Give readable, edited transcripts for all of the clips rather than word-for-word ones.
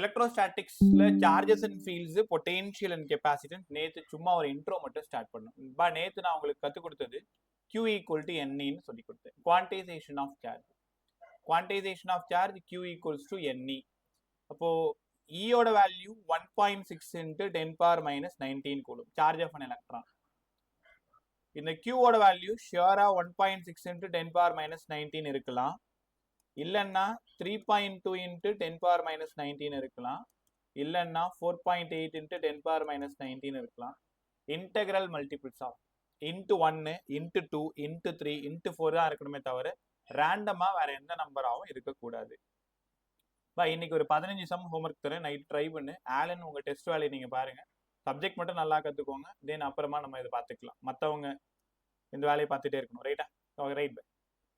எலக்ட்ரோஸ்டாட்டிக்ஸ்ல charges and fields potential and capacitance நேற்று சும்மா ஒரு இன்ட்ரோ மட்டும் ஸ்டார்ட் பண்ணோம். நேற்று நான் உங்களுக்கு கற்றுக் கொடுத்தது Q ஈக்குவல் டு NEன்னு சொல்லி கொடுத்தேன். Quantization of charge. Quantization of charge Q equals to NE. அப்போ ஈயோட value 1.6 into 10⁻−19 coulomb charge of an electron. இந்த Qவோட வேல்யூ ஷியரா 1.6 இன்ட்டு 10⁻−19 இருக்கலாம், இல்லைன்னா 3.2 இன்ட்டு 10⁻−19 இருக்கலாம், இல்லைன்னா 4.8 இன்ட்டு 10⁻−19 இருக்கலாம். Integral multiples of into 1 into 2 into 3 into 4 தான் இருக்கணுமே தவிர ரேண்டமா வேற எந்த நம்பராகவும் இருக்கக்கூடாது. இன்னைக்கு ஒரு 15 சம் ஹோம்ஒர்க் தரேன், நைட் ட்ரை பண்ணு. ஆலன் உங்க டெஸ்ட் வேலையை நீங்க பாருங்க, சப்ஜெக்ட் மட்டும் நல்லா கத்துக்கோங்க, தென் அப்புறமா நம்ம இதை பார்த்துக்கலாம். மற்றவங்க இந்த வேலையை பார்த்துட்டே இருக்கணும். ரைட்டா? Right.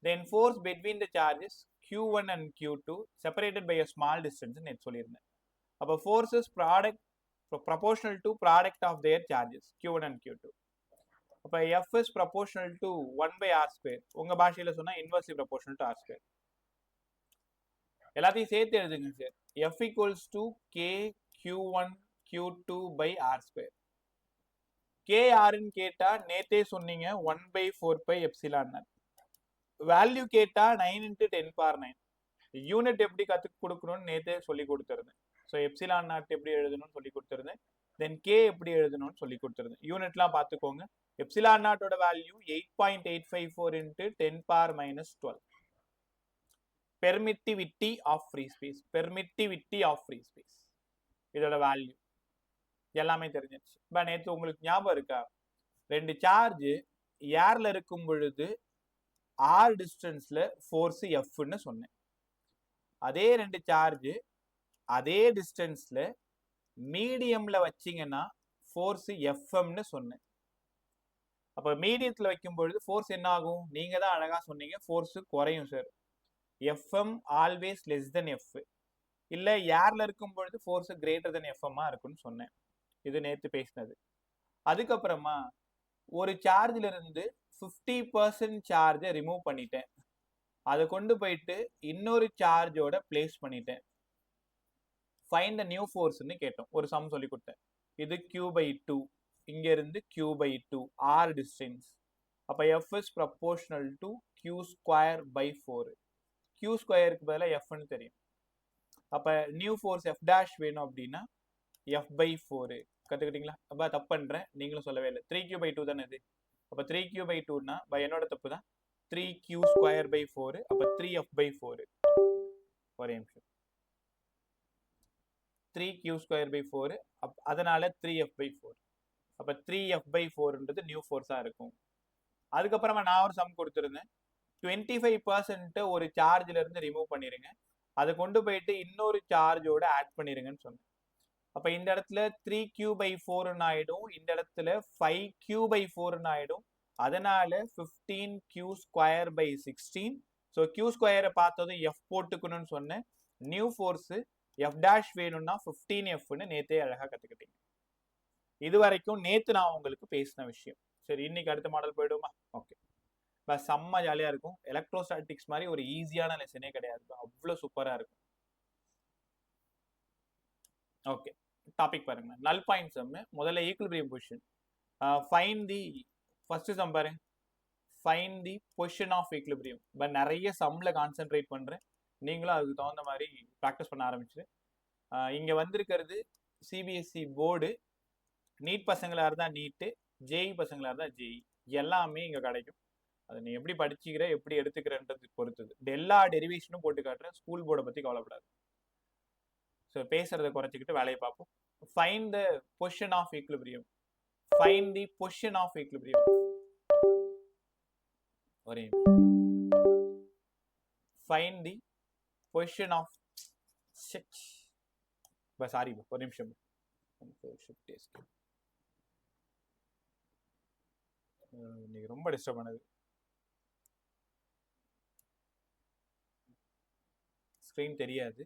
Then force between the charges Q1 and Q2 separated by a small distance net சொல்லியிருந்தேன். அப்போ forces product proportional to product of their charges Q1 and Q2. அப்போ F is proportional to 1 by R square. உங்க பாஷையில சொன்னா inversely proportional to R square. எல்லாத்தையும் சேர்த்து எழுதுங்க sir. F equals to K Q1 Q2 by R square. K யாருன்னு கேட்டா நேத்தே சொன்னீங்க 1 by 4 pi epsilon. வேல்யூ கேட்டா 9 இன்ட்டு 10⁻9. யூனிட் எப்படி கற்றுக் கொடுக்கணும்னு நேற்றே சொல்லி கொடுத்துருந்தேன். ஸோ எப்சிலான் நாட் எப்படி எழுதணும்னு சொல்லி கொடுத்துருந்தேன், தென் கே எப்படி எழுதணும்னு சொல்லி கொடுத்துருந்தேன். யூனிட்லாம் பார்த்துக்கோங்க. எப்சிலான் நாட்டோட value 8.854 into 10⁻−12. Permittivity of free space. Permittivity of free space இதோட வேல்யூ எல்லாமே தெரிஞ்சிருச்சு. நேற்று உங்களுக்கு ஞாபகம் இருக்கா, ரெண்டு சார்ஜ் ஏர்ல இருக்கும் பொழுது ஆர் டிஸ்டன்ஸ்ல ஃபோர்ஸ் எஃப்னு சொன்னேன். அதே ரெண்டு சார்ஜ் அதே டிஸ்டன்ஸ்ல மீடியம்ல வச்சிங்கன்னா ஃபோர்ஸ் எஃப்எம்னு சொன்னேன். அப்ப மீடியத்துல வைக்கும் பொழுது ஃபோர்ஸ் என்ன ஆகும்? நீங்க தான் அழகா சொன்னீங்க, ஃபோர்ஸ் குறையும் sir. FM always less than F. இல்ல ஏர்ல இருக்கும் பொழுது ஃபோர்ஸ் கிரேட்டர் தென் எஃப்எம்மா இருக்குன்னு சொன்னேன். இது நேற்று பேசினது. அதுக்கப்புறமா ஒரு சார்ஜ்ல இருந்து 50% சார்ஜை ரிமூவ் பண்ணிட்டேன், அதை கொண்டு போயிட்டு இன்னொரு சார்ஜோட பிளேஸ் பண்ணிட்டேன். ஃபைண்ட் த நியூ ஃபோர்ஸ்னு கேட்டோம், ஒரு சம் சொல்லி கொடுத்தேன். இது Q/2, இங்க இருந்து Q/2 R டிஸ்டன்ஸ். அப்ப F is proportional to Q²/4. Q² பதிலாக Fன்னு தெரியும். அப்ப நியூ ஃபோர்ஸ் F' வேணும் அப்படின்னா F/4 கத்துக்கிட்டீங்களா? அப்ப தப்பு பண்றேன், நீங்களும் சொல்லவே இல்லை. 3Q/2 தானே இது. அப்ப 3Q/2னா என்னோட தப்பு தான், 3Q²/4. அப்ப 3F/4. ஒரே நிமிஷம். 3Q²/4, அதனால 3F/4. அப்ப 3F/4ன்றது நியூ ஃபோர்ஸா இருக்கும். அதுக்கப்புறமா நான் ஒரு சம் கொடுத்துருந்தேன். 25% ஒரு சார்ஜ்ல இருந்து ரிமூவ் பண்ணிருங்க, அதை கொண்டு போயிட்டு இன்னொரு சார்ஜோட ஆட் பண்ணிருங்கன்னு சொன்னேன். அப்ப இந்த இடத்துல 3Q/4 ஆயிடும், இந்த இடத்துல 5Q/4 ஆயிடும். அதனால 15Q²/16. ஸோ Q² பார்த்ததும் F போட்டுக்கணும்னு சொன்னேன். நியூ ஃபோர்ஸ் F' வேணும்னா 15Fன்னு நேத்தே அழகா கத்துக்கிட்டீங்க. இது வரைக்கும் நேத்து நான் உங்களுக்கு பேசின விஷயம். சரி, இன்னைக்கு அடுத்த மாடல் போயிடுமா? ஓகே, செம்ம ஜாலியா இருக்கும். எலக்ட்ரோஸ்டாட்டிக்ஸ் மாதிரி ஒரு ஈஸியான லெசனே கிடையாது, அவ்வளவு சூப்பரா இருக்கும். ஓகே, டாபிக் பாருங்க. Null point sum. முதல்ல equilibrium position. Find the first sum பாருங்க. Find the position of equilibrium. நிறைய சம்ல கான்சென்ட்ரேட் பண்றேன், நீங்களும் அதுக்கு தகுந்த மாதிரி ப்ராக்டிஸ் பண்ண ஆரம்பிச்சு. இங்க வந்திருக்கிறது சிபிஎஸ்சி போர்டு. நீட் பசங்களா இருந்தா நீட்டு, ஜேஇ பசங்களா இருந்தா ஜேஇ, எல்லாமே இங்க கிடைக்கும். அதை நீ எப்படி படிச்சுக்கிற, எப்படி எடுத்துக்கிறன்றது பொறுத்தது. எல்லா டெரிவேஷனும் போட்டு காட்டுறேன், ஸ்கூல் போர்டை பத்தி கவலைப்படாது. ஸோ பேசுறதை குறைச்சிக்கிட்டு வேலையை பார்ப்போம். Find the position of equilibrium. Find the position of equilibrium. ஒரே find the position of sorry ஒரு நிமிஷம். இன்னைக்கு ரொம்ப டிஸ்டர்ப் பண்ணுது, ஸ்கிரீன் தெரியாது.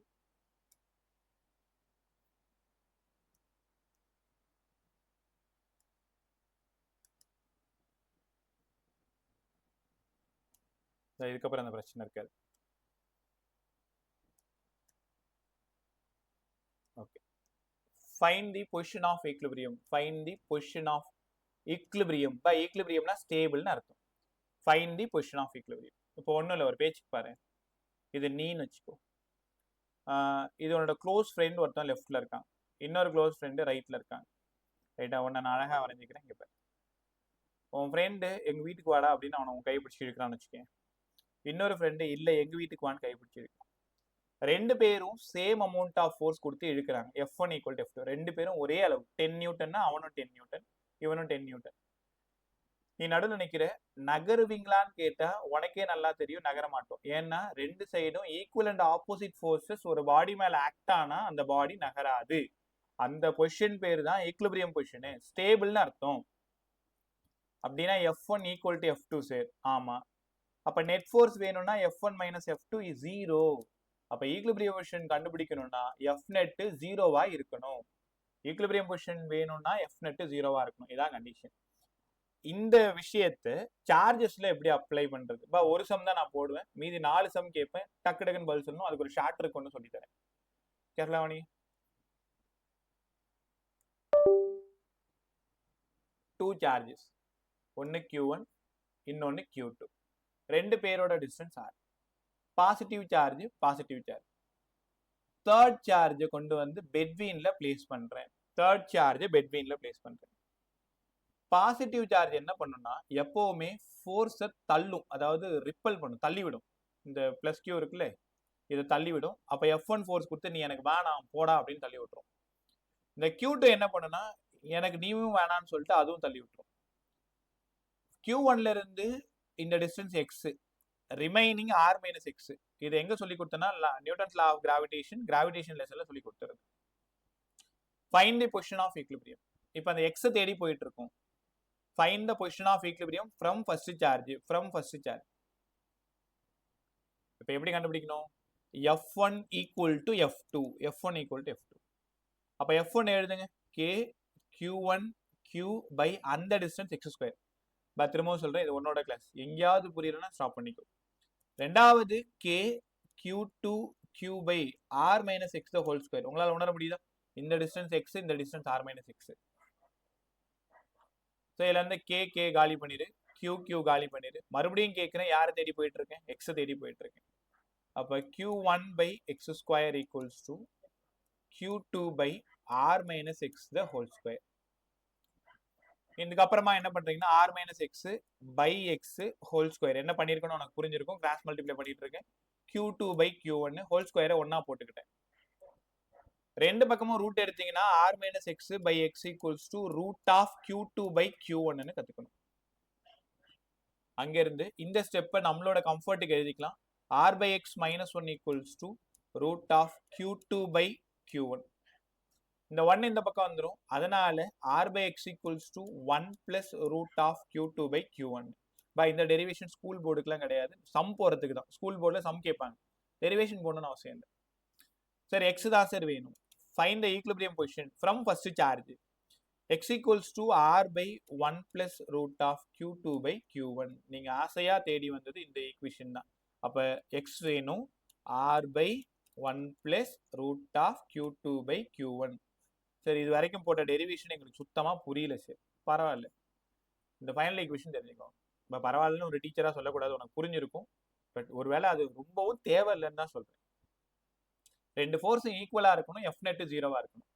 இதுக்கப்புறம் அந்த பிரச்சனை இருக்காது. Okay, find the position of equilibrium. Find the position of equilibrium. பை ஈக்லிபிரியம்னா ஸ்டேபிள்னு அர்த்தம். Find the position of equilibrium. இப்போ ஒன்றும் இல்லை, ஒரு பேச்சுக்கு பாரு. இது நீன்னு வச்சுக்கோ. இது உன்னோட க்ளோஸ் ஃப்ரெண்ட் ஒருத்தன் லெஃப்ட்ல இருக்கான், இன்னொரு க்ளோஸ் ஃப்ரெண்டு ரைட்ல இருக்காங்க. ரைட்டா? உன்னை நான் அழகா வரைஞ்சிக்கிறேன். இங்கே பாரு, உன் ஃப்ரெண்டு எங்கள் வீட்டுக்கு வாடா அப்படின்னு அவனை உன் கைப்பிடிச்சி இழுக்கிறான்னு வச்சுக்கேன். இன்னொரு ஃப்ரெண்டு இல்லை எங்கள் வீட்டுக்கு வான்னு கைப்பிடிச்சி இழுக்கிறான். ரெண்டு பேரும் சேம் அமௌண்ட் ஆஃப் ஃபோர்ஸ் கொடுத்து இழுக்கிறாங்க. F1 equal to F2. ரெண்டு பேரும் ஒரே அளவு. 10 நியூட்டன்னா அவனும் 10 நியூட்டன், இவனும் 10 நியூட்டன். நீ நடுவில் நினைக்கிற, நகருவீங்களான்னு கேட்டா உனக்கே நல்லா தெரியும் நகர மாட்டோம். ஏன்னா ரெண்டு சைடும் ஈக்குவல் அண்ட் ஆப்போசிட் ஃபோர்ஸஸ் ஒரு பாடி மேல ஆக்ட் ஆனா அந்த பாடி நகராது. அந்த பொசிஷன் பேர் தான் ஈக்லிபிரியம் பொசிஷனு. ஸ்டேபிள்னு அர்த்தம். அப்படின்னா F1 equal to F2 sir. ஆமா. அப்ப நெட் ஃபோர்ஸ் வேணும்னா F1 மைனஸ் F2 இஸ் 0. அப்ப ஈக்லிபிரியம் பொசிஷன் கண்டுபிடிக்கணும்னா F நெட் 0வா இருக்கணும். ஈக்லிபிரியம் பொசிஷன் வேணும்னா F நெட் 0வா இருக்கணும். இதான் கண்டிஷன். இந்த விஷயத்தை சார்ஜஸ்ல எப்படி அப்ளை பண்றது? ஒரு சம் தான் நான் போடுவேன், மீதி 4 சம் கேட்பேன். டக்கு டக்குன்னு பதில் சொல்லணும். அதுக்கு ஒரு ஷார்ட் இருக்குன்னு சொல்லி தரேன். கேரளாவணி 2 சார்ஜஸ், ஒன்னு Q1 இன்னொன்னு Q2. ரெண்டு பேரோட distance R. Positive charge positive charge. Third சார்ஜை கொண்டு வந்து பெட்வீன்ல பிளேஸ் பண்றேன். தேர்ட் சார்ஜை பெட்வீன்ல பிளேஸ் பண்றேன். பாசிட்டிவ் சார்ஜ் என்ன பண்ணும்னா எப்பவுமே ஃபோர்ஸை தள்ளும், அதாவது ரிப்பல் பண்ணும், தள்ளிவிடும். இந்த பிளஸ் கியூ இருக்குல்ல, இதை தள்ளிவிடும். அப்போ F1 ஃபோர்ஸ் கொடுத்து நீ எனக்கு வேணாம் போடா அப்படின்னு தள்ளி விட்டுரும். இந்த Q2 என்ன பண்ணுன்னா எனக்கு நீயும் வேணான்னு சொல்லிட்டு அதுவும் தள்ளி விட்டுரும். Q1ல இருந்து இந்த distance x, remaining R minus x. இது எங்க சொல்லி கொடுத்தனா Newton's law of gravitation, gravitation லெசன்ல சொல்லி கொடுத்துருது. Find the position of equilibrium. இப்போ அந்த எக்ஸ் தேடி போயிட்டு இருக்கும். Find the position of equilibrium from first charge. From first charge. இப்போ எப்படி கண்டுபிடிக்கணும்? F1 equal to F2. F1 equal to F2. அப்ப F1 எழுதுங்க. K Q1 Q by அந்த distance x square. திரும்பவும் சொல்றேன், இது உன்னோட கிளாஸ். எங்கேயாவது புரியலன்னா ஸ்டாப் பண்ணிக்கோ. ரெண்டாவது K Q2 Q by R minus x the whole square. உங்களால உணர முடியுதா? இந்த distance x, இந்த distance R minus x. So இதுல இருந்து கே காலி பண்ணிடு, கியூ காலி பண்ணிடு. மறுபடியும் கேட்குறேன், யாரை தேடி போயிட்டு இருக்கேன்? எக்ஸ் தேடி போயிட்டு இருக்கேன். அப்போ Q1 by x square equals to Q2 by R minus x the whole square. இதுக்கப்புறமா என்ன பண்றீங்கன்னா R minus x by x whole square என்ன பண்ணிருக்கணும் உனக்கு புரிஞ்சிருக்கும். கிராஸ் மல்டிப்ளை பண்ணிட்டு இருக்கேன். Q2 by Q1 ஹோல் ஸ்கொயரை ஒன்னா போட்டுக்கிட்டேன். ரெண்டு பக்கமும் ரூட் எடுத்தீங்கன்னா R minus x by x equals to root of Q2 by Q1 ன்னு கத்துக்கணும். அங்க இருந்து இந்த ஸ்டெப்பை நம்மளோட கம்ஃபர்ட்டுக்கு எழுதிக்கலாம். R by x minus 1 equals to root of Q2 by Q1. இந்த 1 இந்த பக்கம் வந்துடும். அதனால R by x equals to 1 plus root of Q2 by Q1. இந்த டெரிவேஷன் ஸ்கூல் போர்டுக்குலாம் கிடையாது, சம் போறதுக்கு தான். ஸ்கூல் போர்டில் சம் கேட்பாங்க, டெரிவேஷன் போடணும்னு அவசியம் இல்லை. சரி, எக்ஸ் தான் சார் வேணும். Find the equilibrium position from first charge. x equals to R by 1 plus root of Q2 by Q1. நீங்க ஆசையா தேடி வந்தது இந்த ஈக்குவேஷன் தான். அப்ப x வேணும், R by 1 plus root of Q2 by Q1. சரி, இது வரைக்கும் போட்ட டெரிவேஷன் எங்களுக்கு சுத்தமா புரியல சார். பரவாயில்ல, இந்த ஃபைனல் ஈக்குவேஷன் தெரிஞ்சுக்கோங்க. இப்போ பரவாயில்லன்னு ஒரு டீச்சரா சொல்லக்கூடாது, உனக்கு புரிஞ்சிருக்கும். பட் ஒருவேளை அது ரொம்பவும் தேவையில்லைன்னு தான் சொல்றேன். ரெண்டு ஃபோர்ஸும் ஈக்குவலா இருக்கணும், F நெட் 0வா இருக்கணும்.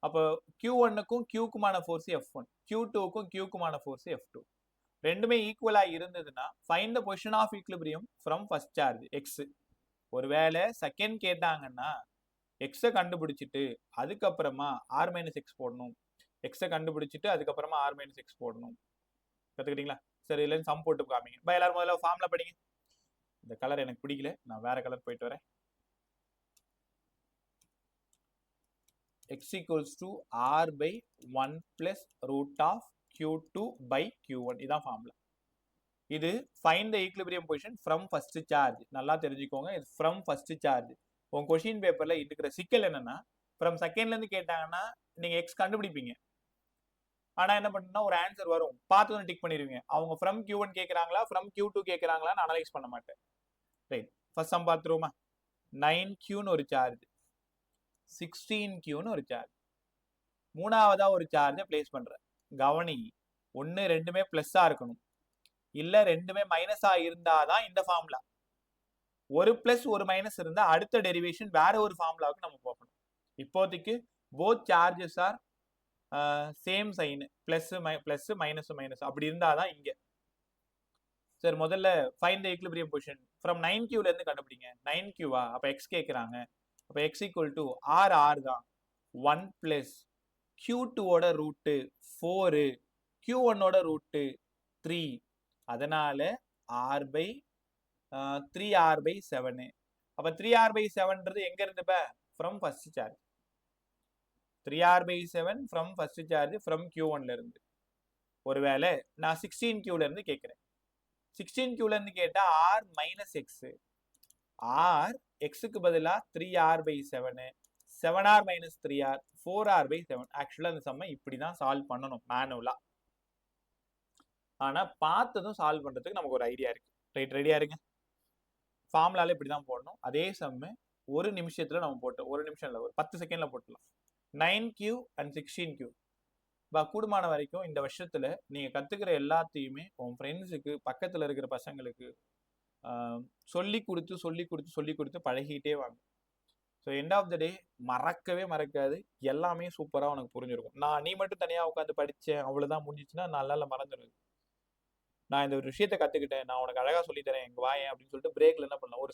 அப்போ Q1க்கும் Qக்குமான ஃபோர்ஸ் F1, Q2க்கும் Qக்குமான ஃபோர்ஸ் F2. ரெண்டுமே ஈக்குவலா இருந்ததுன்னா find the position of equilibrium from first charge x. ஒருவேளை செகண்ட் கேட்டாங்கன்னா எக்ஸை கண்டுபிடிச்சிட்டு அதுக்கப்புறமா R மைனஸ் எக்ஸ் போடணும். எக்ஸை கண்டுபிடிச்சிட்டு அதுக்கப்புறமா R மைனஸ் எக்ஸ் போடணும். கத்துக்கிட்டீங்களா? சரி, இல்லைன்னு சம் போட்டு காமிங்க. எல்லாரும் முதல்ல ஃபார்ம்ல படிங்க. இந்த கலர் எனக்கு பிடிக்கல, நான் வேற கலர் போயிட்டு வரேன். x equals to R by 1 plus root of Q2 by Q1. இதான் ஃபார்முலா. இது find the equilibrium position from first charge. நல்லா தெரிஞ்சுக்கோங்க, இது from first charge. உங்க கொஸ்டின் பேப்பர்ல இருக்கிற சிக்கல் என்னன்னா, from செகண்ட்ல இருந்து கேட்டாங்கன்னா நீங்க x கண்டுபிடிப்பீங்க. ஆனா என்ன பண்ணா ஒரு ஆன்சர் வரும், பார்த்து டிக் பண்ணிடுவீங்க. அவங்க from Q1 கேட்கறாங்களா from Q2 கேட்கறாங்களான்னு அனலைஸ் பண்ண மாட்டேன். Right, first sum பார்த்துருவோமா? 9Q ஒரு சார்ஜ், 16Qன்னு ஒரு சார்ஜ். மூணாவதா ஒரு சார்ஜை பிளேஸ் பண்றேன். கவனி, ஒன்னு ரெண்டுமே பிளஸ்ஸா இருக்கணும், இல்ல ரெண்டுமே மைனஸா இருந்தாதான் இந்த ஃபார்முலா. ஒரு பிளஸ் ஒரு மைனஸ் இருந்தா அடுத்த டெரிவேஷன் வேற ஒரு ஃபார்முலாவுக்கு நம்ம போகணும். இப்போதைக்கு both charges are same sign, plus plus minus minus அப்படி இருந்தாதான் இங்க. சரி, முதல்ல find the equilibrium position from 9Qல இருந்து கண்டுபிடிங்க. 9Qவா? அப்ப x கேக்குறாங்க. அப்ப x ஈக்குவல் டு r தான் 1 பிளஸ் Q2 ஓட ரூட்டு 4, Q1 ஓட ரூட்டு 3. அதனால r பை 3r பை 7. அப்ப 3r பை 7ன்றது எங்க இருந்து? From first charge. 3r by 7 from first charge from Q1ல இருந்து. ஒருவேளை நான் 16Qல இருந்து கேட்கிறேன். 16Qல இருந்து கேட்டா r மைனஸ் எக்ஸ், r எக்ஸுக்கு பதிலா 3r by 7, 7r minus 3r, 4r by 7. ஆக்சுவலா அந்த சம்மை இப்படிதான் சால்வ் பண்ணணும் மேனுவலா. ஆனா பார்த்ததும் சால்வ் பண்றதுக்கு நமக்கு ஒரு ஐடியா இருக்கு. ரைட், ரெடியா இருங்க. ஃபார்முலால இப்படிதான் போடணும். அதே சம்மு ஒரு நிமிஷத்துல நம்ம போட்டோம். ஒரு நிமிஷம் இல்ல, ஒரு 10 செகண்ட்ல போட்டுலாம். 9Q and 16Q. கூடுமான வரைக்கும் இந்த வருஷத்துல நீங்க கத்துக்கிற எல்லாத்தையுமே உன் ஃப்ரெண்ட்ஸுக்கு, பக்கத்துல இருக்கிற பசங்களுக்கு சொல்லி கொடுத்து பழகிட்டே வாங்க. ஸோ எண்ட் ஆஃப் த டே மறக்கவே மறக்காது, எல்லாமே சூப்பரா உனக்கு புரிஞ்சிருக்கும். நீ மட்டும் தனியா உட்காந்து படிச்சேன் அவ்வளவுதான் முடிஞ்சிச்சுன்னா நல்லா மறந்துடுது. நான் இந்த ஒரு விஷயத்த கத்துக்கிட்டேன், நான் உனக்கு அழகா சொல்லி தரேன், எங்க வாயேன் அப்படின்னு சொல்லிட்டு பிரேக்ல என்ன பண்ணலாம், ஒரு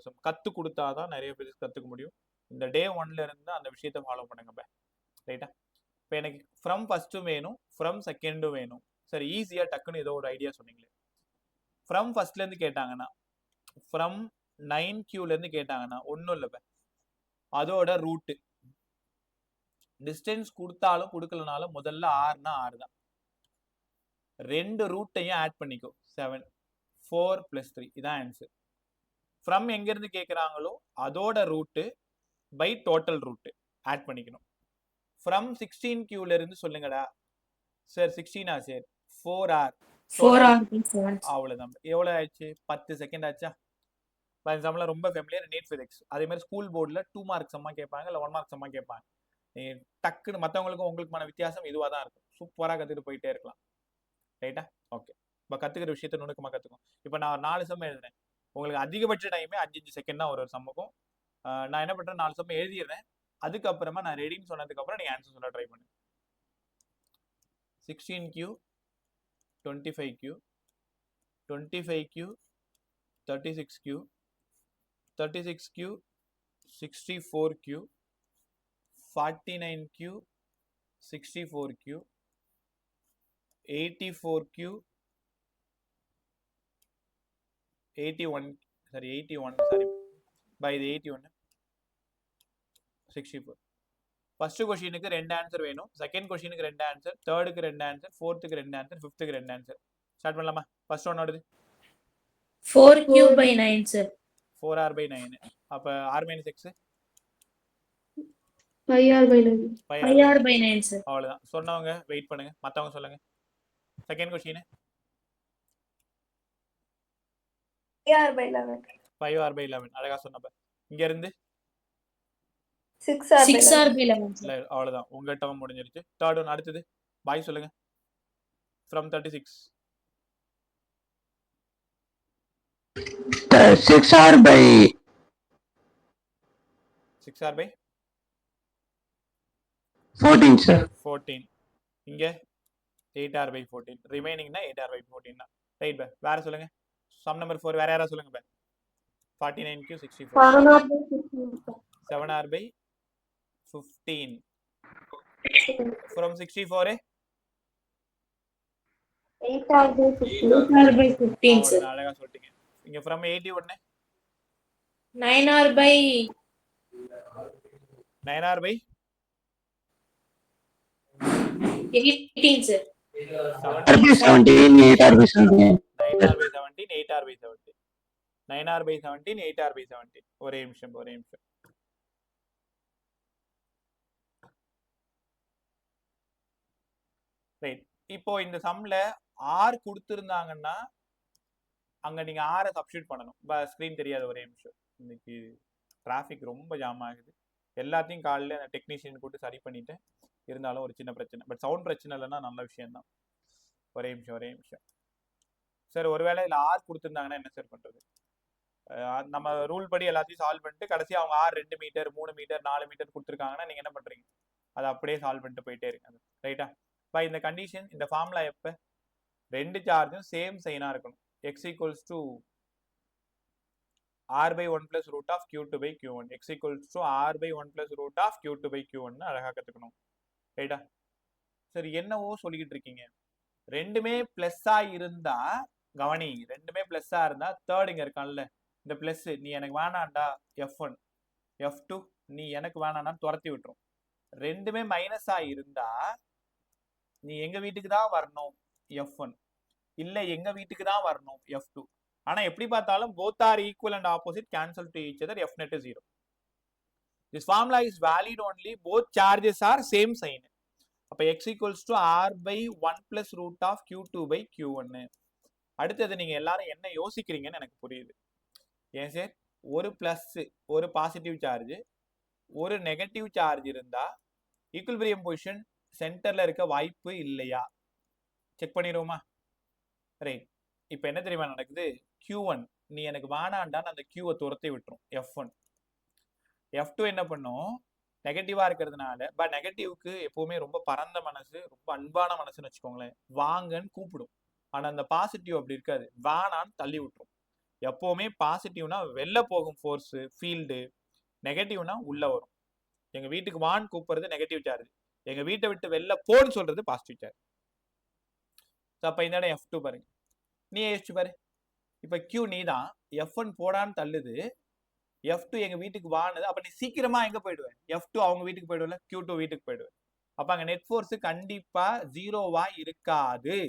சம் கத்து கொடுத்தாதான் நிறைய பேர் கத்துக்க முடியும். இந்த டே 1ல இருந்து அந்த விஷயத்த ஃபாலோ பண்ணுங்க. ரைட்டா? இப்போ எனக்கு ஃப்ரம் ஃபர்ஸ்ட்டும் வேணும், ஃப்ரம் செகண்டும் வேணும். சரி, ஈஸியா டக்குன்னு ஏதோ ஒரு ஐடியா சொன்னீங்களே. ஃப்ரம் ஃபர்ஸ்ட்ல இருந்து கேட்டாங்கன்னா, ஃப்ரம் 9Qல இருந்து கேட்டாங்கன்னா ஒன்றும் இல்லை, அதோட ரூட்டு டிஸ்டன்ஸ் கொடுத்தாலும் கொடுக்கலனாலும் முதல்ல ஆர்னா ஆர் தான். ரெண்டு ரூட்டையும் ஆட் பண்ணிக்கோ. 7, 4 + 3 இதான் ஆன்சர். ஃப்ரம் எங்க இருந்து கேட்குறாங்களோ அதோட root by total root add பண்ணிக்கணும். ஃப்ரம் 16Qல இருந்து சொல்லுங்கடா சார். 16ஆ சார்? 4R. அவ்வளவுதான். எவ்வளவு ஆயிடுச்சு? 10 செகண்ட் ஆச்சா? எக்ஸாம்பிள் ரொம்ப ஃபெமிலியர், நீட் ஃபிசிக்ஸ். அதே மாதிரி ஸ்கூல் போர்டில் 2 மார்க்ஸ் அம்மா கேட்பாங்க, இல்லை 1 மார்க்ஸ் அம்மா கேட்பாங்க. டக்குன்னு மற்றவங்களுக்கும் உங்களுக்குமான வித்தியாசம் இதுவாக தான் இருக்கும். சூப்பராக கற்றுட்டு போயிட்டே இருக்கலாம். ரைட்டா? ஓகே, இப்போ கற்றுக்கிற விஷயத்த நுணுக்கமாக கற்றுக்கும். இப்போ நான் 4 சம் எழுதுறேன், உங்களுக்கு அதிகபட்ச டைமே 5 செகண்ட் தான் ஒரு சம்முக்கும். நான் என்ன பண்ணுறேன், 4 சம் எழுதிடுறேன். அதுக்கப்புறமா நான் ரெடின்னு சொன்னதுக்கப்புறம் நீங்கள் ஆன்சர் சொல்ல ட்ரை பண்ணுங்க. 16Q, 25Q, 25Q, 36Q, 36Q, 64Q, 49Q, 64Q, 84Q, 81 sorry by the 81 64. First क्वेश्चनக்கு ரெண்டு ஆன்சர் வேணும், செகண்ட் क्वेश्चनக்கு ரெண்டு ஆன்சர், தேர்டுக்கு ரெண்டு ஆன்சர், ஃபோர்த்துக்கு ரெண்டு ஆன்சர், ஃபிஃப்த்துக்கு ரெண்டு ஆன்சர். ஸ்டார்ட் பண்ணலாமா? ஃபர்ஸ்ட் ஒன் ஓடுது 4Q/9 சார். 4R/9. அப்ப R - X 5R/9. 5R/9 sir. அவ்வளவுதான். சொன்னவங்க வெயிட் பண்ணுங்க, மத்தவங்க சொல்லுங்க. Second question 5R/11. 5R/11. அழகா சொன்னப்ப. இங்க இருந்து 6R/11. அவ்வளவுதான். உங்க டர்ம் முடிஞ்சிருச்சு. தேர்ட் ஒன் அடுத்தது பாய் சொல்லுங்க. from 36 6R/14 sir. 14. இங்க 8R/14. ரிமைனிங்னா 8R/14 தான். Right by. வேற சொல்லுங்க. சம் நம்பர் 4 வேற யாரா சொல்லுங்க by. 49Q 64. 7R/15. from 64 8R/15 sir. அழகா சொல்லிட்டீங்க. இங்க from 81 9R/18 sir. 7R/17 8R/17. 8R/17 9R/17 8R/17. ஒரே நிமிஷம். ரைட். இப்போ இந்த சம்ல R கொடுத்திருந்தாங்கன்னா அங்க நீங்க R சப்ஸ்டிட்யூட் பண்ணணும். ஸ்கிரீன் தெரியாது, ஒரே நிமிஷம். இன்னைக்கு டிராபிக் ரொம்ப ஜாம் ஆகுது. எல்லாத்தையும் காலையில் அந்த டெக்னீஷியன் கூப்பிட்டு சரி பண்ணிட்டு இருந்தாலும் ஒரு சின்ன பிரச்சனை. பட் சவுண்ட் பிரச்சனை இல்லைன்னா நல்ல விஷயம் தான். ஒரே நிமிஷம் சார். ஒருவேளை இதில் ஆர் கொடுத்துருந்தாங்கன்னா என்ன சார் பண்ணுறது? நம்ம ரூல் படி எல்லாத்தையும் சால்வ் பண்ணிட்டு கடைசி அவங்க ஆர் 2 மீட்டர் 3 மீட்டர் 4 மீட்டர் கொடுத்துருக்காங்கன்னா நீங்கள் என்ன பண்ணுறீங்க? அதை அப்படியே சால்வ் பண்ணிட்டு போயிட்டே இருக்காங்க. ரைட்டா? இப்போ இந்த கண்டிஷன், இந்த ஃபார்முலா எப்போ? 2 சார்ஜும் சேம் சைனாக இருக்கணும். X equals to r by 1 plus root of q2 by q1. x equals to r by 1 plus root of q2 by q1 அழகா கத்துக்கணும். ரைட்டா? சரி, என்னவோ சொல்லிக்கிட்டு இருக்கீங்க. ரெண்டுமே பிளஸ்ஸா இருந்தா கவனி, ரெண்டுமே பிளஸ்ஸா இருந்தா தேர்ட் இங்க இருக்கான்ல, இந்த பிளஸ் நீ எனக்கு வேணாண்டா f1 f2 நீ எனக்கு வேணாண்டான்னு துரத்தி விட்டுரும். ரெண்டுமே மைனஸா இருந்தா நீ எங்க வீட்டுக்கு தான் வரணும் f1, இல்ல எங்க வீட்டுக்கு தான் வரணும் f2. ஆனா எப்படி பார்த்தாலும் both are equal and opposite, cancel to each other, f net is 0. This formula is valid only both charges are same sign. அப்ப x equals to r by 1 plus root of q2 by q1. அடுத்தது நீங்க எல்லாரும் என்ன யோசிக்கிறீங்கன்னு எனக்கு புரியுது. ஏன் sir, ஒரு plus ஒரு பாசிட்டிவ் சார்ஜ் ஒரு நெகட்டிவ் சார்ஜ் இருந்தா ஈக்குலிபிரியம் பொசிஷன் சென்டர்ல இருக்க வாய்ப்பு இல்லையா? செக் பண்ணிடுவோமா? ரைட். இப்போ என்ன தெரியுமா நடக்குது? Q1 நீ எனக்கு வேணாண்டான்னு அந்த Qவை துரத்தி விட்டுரும் f1. f2 என்ன பண்ணும்? நெகட்டிவா இருக்கிறதுனால, பட் நெகட்டிவ்க்கு எப்பவுமே ரொம்ப பரந்த மனசு, ரொம்ப அன்பான மனசுன்னு வச்சுக்கோங்களேன், வாங்கன்னு கூப்பிடும். ஆனா அந்த பாசிட்டிவ் அப்படி இருக்காது, வேணான்னு தள்ளி விட்டுரும். எப்பவுமே பாசிட்டிவ்னா வெளில போகும் ஃபோர்ஸ் ஃபீல்டு, நெகட்டிவ்னா உள்ள வரும். எங்க வீட்டுக்கு வான்னு கூப்பிடுறது நெகட்டிவ் சார்ஜ், எங்க வீட்டை விட்டு வெளில போன்னு சொல்றது பாசிட்டிவ் சார்ஜ். அப்ப இந்த இடம் f2 பாருங்க, நீ யோசிச்சு பாரு. இப்ப Q நீ தான், f1 போடான்னு தள்ளுது, f2 எங்க வீட்டுக்கு வானது. அப்ப நீ சீக்கிரமா எங்க போயிடுவேன்? f2 அவங்க வீட்டுக்கு போயிடுவல, Q2 வீட்டுக்கு போயிடுவேன். அப்ப அங்க நெட் ஃபோர்ஸ் கண்டிப்பா ஜீரோவா இருக்காது.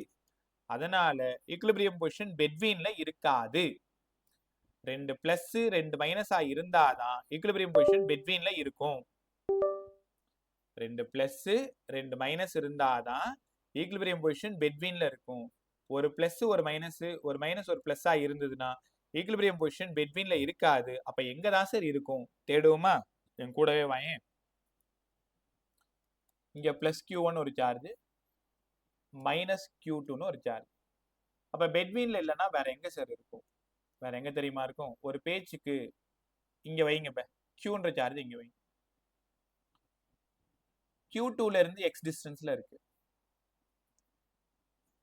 அதனால ஈக்குலிபிரியம் பொசிஷன் பெட்வீன்ல இருக்காது. 2 பிளஸ் 2 மைனஸா இருந்தாதான் ஈக்குலிபிரியம் பொசிஷன் பெட்வீன்ல இருக்கும். 2 பிளஸ் 2 மைனஸ் இருந்தாதான் ஈக்குலிபிரியம் பொசிஷன் பெட்வீன்ல இருக்கும். ஒரு பிளஸ் ஒரு மைனஸ் ஒரு பிளஸ்ஸா இருந்ததுன்னா ஈக்குலிபிரியம் பொசிஷன் பெட்வீன்ல இருக்காது. அப்ப எங்க தான் சார் இருக்கும்? தேடுவோமா? என் கூடவே வாயேன். இங்க பிளஸ் Q1 ஒரு சார்ஜ், மைனஸ் Q2 ஒரு சார்ஜ். அப்ப பெட்வீன்ல இல்லைன்னா வேற எங்க சார் இருக்கும்? வேற எங்க தெரியுமா இருக்கும்? ஒரு பேச்சுக்கு இங்க வைங்க, Qன்ற சார்ஜ் இங்க வைங்க. Q2ல இருந்து x டிஸ்டன்ஸ்ல இருக்கு.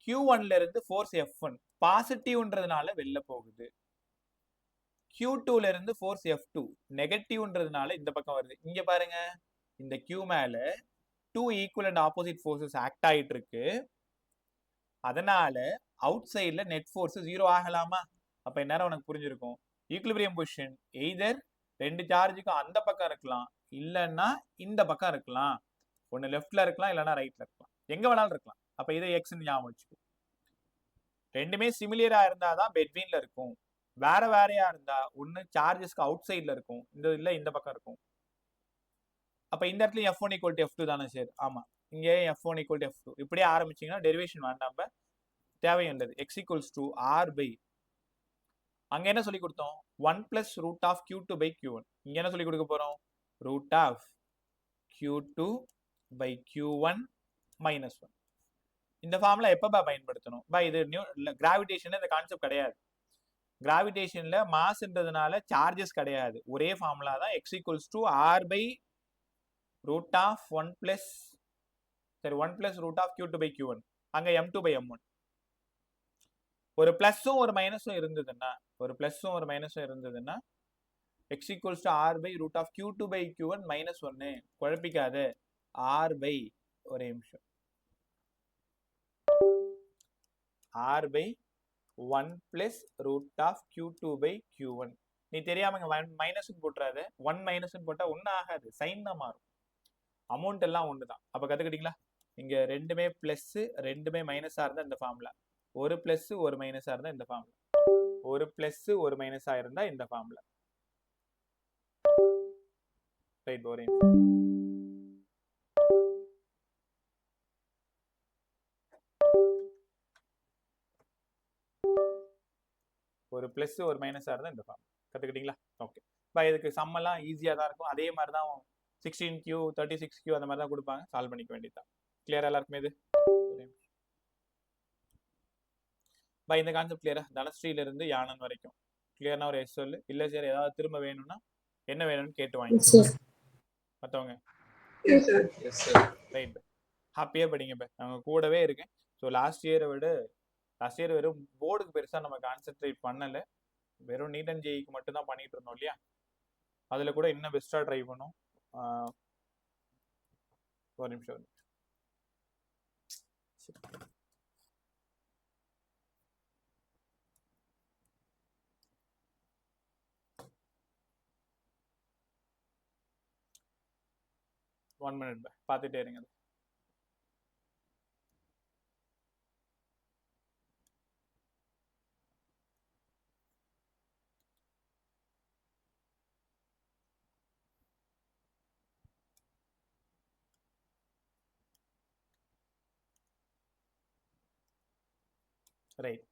Q1ல இருந்து ஃபோர்ஸ் F1 பாசிட்டிவ்ன்றதுனால வெளில போகுது. Q2ல இருந்து ஃபோர்ஸ் F2 நெகட்டிவ்ன்றதுனால இந்த பக்கம் வருது. இங்க பாருங்க, இந்த Q மேல 2 equal and opposite forces act ஆயிட்டு இருக்கு. அதனால அவுட் சைட்ல நெட் ஃபோர்ஸ் 0 ஆகலாமா? அப்ப இந்நேரம் உனக்கு புரிஞ்சிருக்கும், ஈக்குலிபிரியம் பொசிஷன் எய்தர் 2 சார்ஜுக்கும் அந்த பக்கம் இருக்கலாம், இல்லைன்னா இந்த பக்கம் இருக்கலாம். ஒன்னு லெஃப்ட்ல இருக்கலாம், இல்லைன்னா ரைட்ல இருக்கலாம், எங்க வேணாலும் இருக்கலாம். அப்ப இதை எக்ஸ்ன்னு ஞாபகம் வச்சுக்கோ. ரெண்டுமே சிமிலியரா இருந்தாதான் பெட்வீன்ல இருக்கும். வேற வேறையா இருந்தா ஒன்னு சார்ஜஸ்க்கு அவுட் சைட்ல இருக்கும், இந்த இல்ல இந்த பக்கம் இருக்கும். அப்ப இந்த இடத்துல f1 equal to f2 தானே சார்? ஆமா, இங்கே f1 equal to f2 இப்படியே ஆரம்பிச்சீங்கன்னா டெரிவேஷன் வேண்டாம தேவையில்லை. x equals to r by, அங்க என்ன சொல்லி கொடுத்தோம்? 1 plus root of q2 by q1. இங்க என்ன சொல்லி கொடுக்க போறோம்? root of q2 by q1 minus 1. இந்த ஃபார்முலா எப்ப பயன்படுத்தணும்? இது கிராவிடேஷன்ல இந்த கான்செப்ட் கிடையாது. கிராவிடேஷன்ல மாஸ்ன்றதுனால சார்ஜஸ் கிடையாது. ஒரே ஃபார்முலா தான், x equals to r by root of 1 plus root of q2 by q1. அங்க m2 by m1. ஒரு பிளஸும் ஒரு மைனஸும் இருந்ததுன்னா x equals to r by root of q2 by q1 minus 1. குழப்பிக்காத, r by ஒரே நிமிஷம், r by 1 plus root of q2 by q1. நீ தெரியாம minus போட்டுறாத, 1 minus போட்டா ஒன்னும் ஆகாது, சைன் தான் மாறும், அமௌண்ட் எல்லாம் ஒண்ணுதான். அப்ப கத்துக்கிட்டீங்களா? இங்க ரெண்டுமே பிளஸ் ரெண்டுமே மைனஸா இருந்தா இந்த ஃபார்முலா, ஒரு பிளஸ் ஒரு மைனஸா இருந்தா இந்த ஃபார்முலா, ஒரு பிளஸ் ஒரு மைனஸா இருந்தா இந்த ஃபார்முலா. ரைட், ஒரே ஒரு பிளஸ் ஒரு மைனஸா இருந்தா இந்த ஃபார்ம். கத்துக்கிட்டீங்களா? ஓகே. இதுக்கு சம் எல்லாம் ஈஸியா தான் இருக்கும். அதே மாதிரி தான் 16Q 36Q அந்த மாதிரி தான் கொடுப்பாங்க, சால்வ் பண்ணிக்க வேண்டியதுதான். கிளியரா எல்லாருக்குமே இது? இந்த கான்செப்ட் கிளியரா? தனஸ்ரீல இருந்து யானன் வரைக்கும் கிளியர்னா ஒரு எஸ் சொல்லு. இல்ல சார் ஏதாவது திரும்ப வேணும்னா என்ன வேணும்னு கேட்டு வாங்கிக்கோ. மற்றவங்க ரைட், ஹாப்பியா படிங்க. அவங்க கூடவே இருக்கேன். ஸோ லாஸ்ட் இயர் வெறும் போர்டுக்கு பெருசாக நம்ம கான்சென்ட்ரேட் பண்ணலை, வெறும் நீட் அண்ட் ஜேஇக்கு மட்டும் தான் பண்ணிட்டு இருந்தோம் இல்லையா? அதில் கூட இன்னும் பெஸ்ட்டாக ட்ரை பண்ணோம். ஒரு நிமிஷம். ஒன் மினிட் பார்த்துட்டே இருங்க. ரைட்,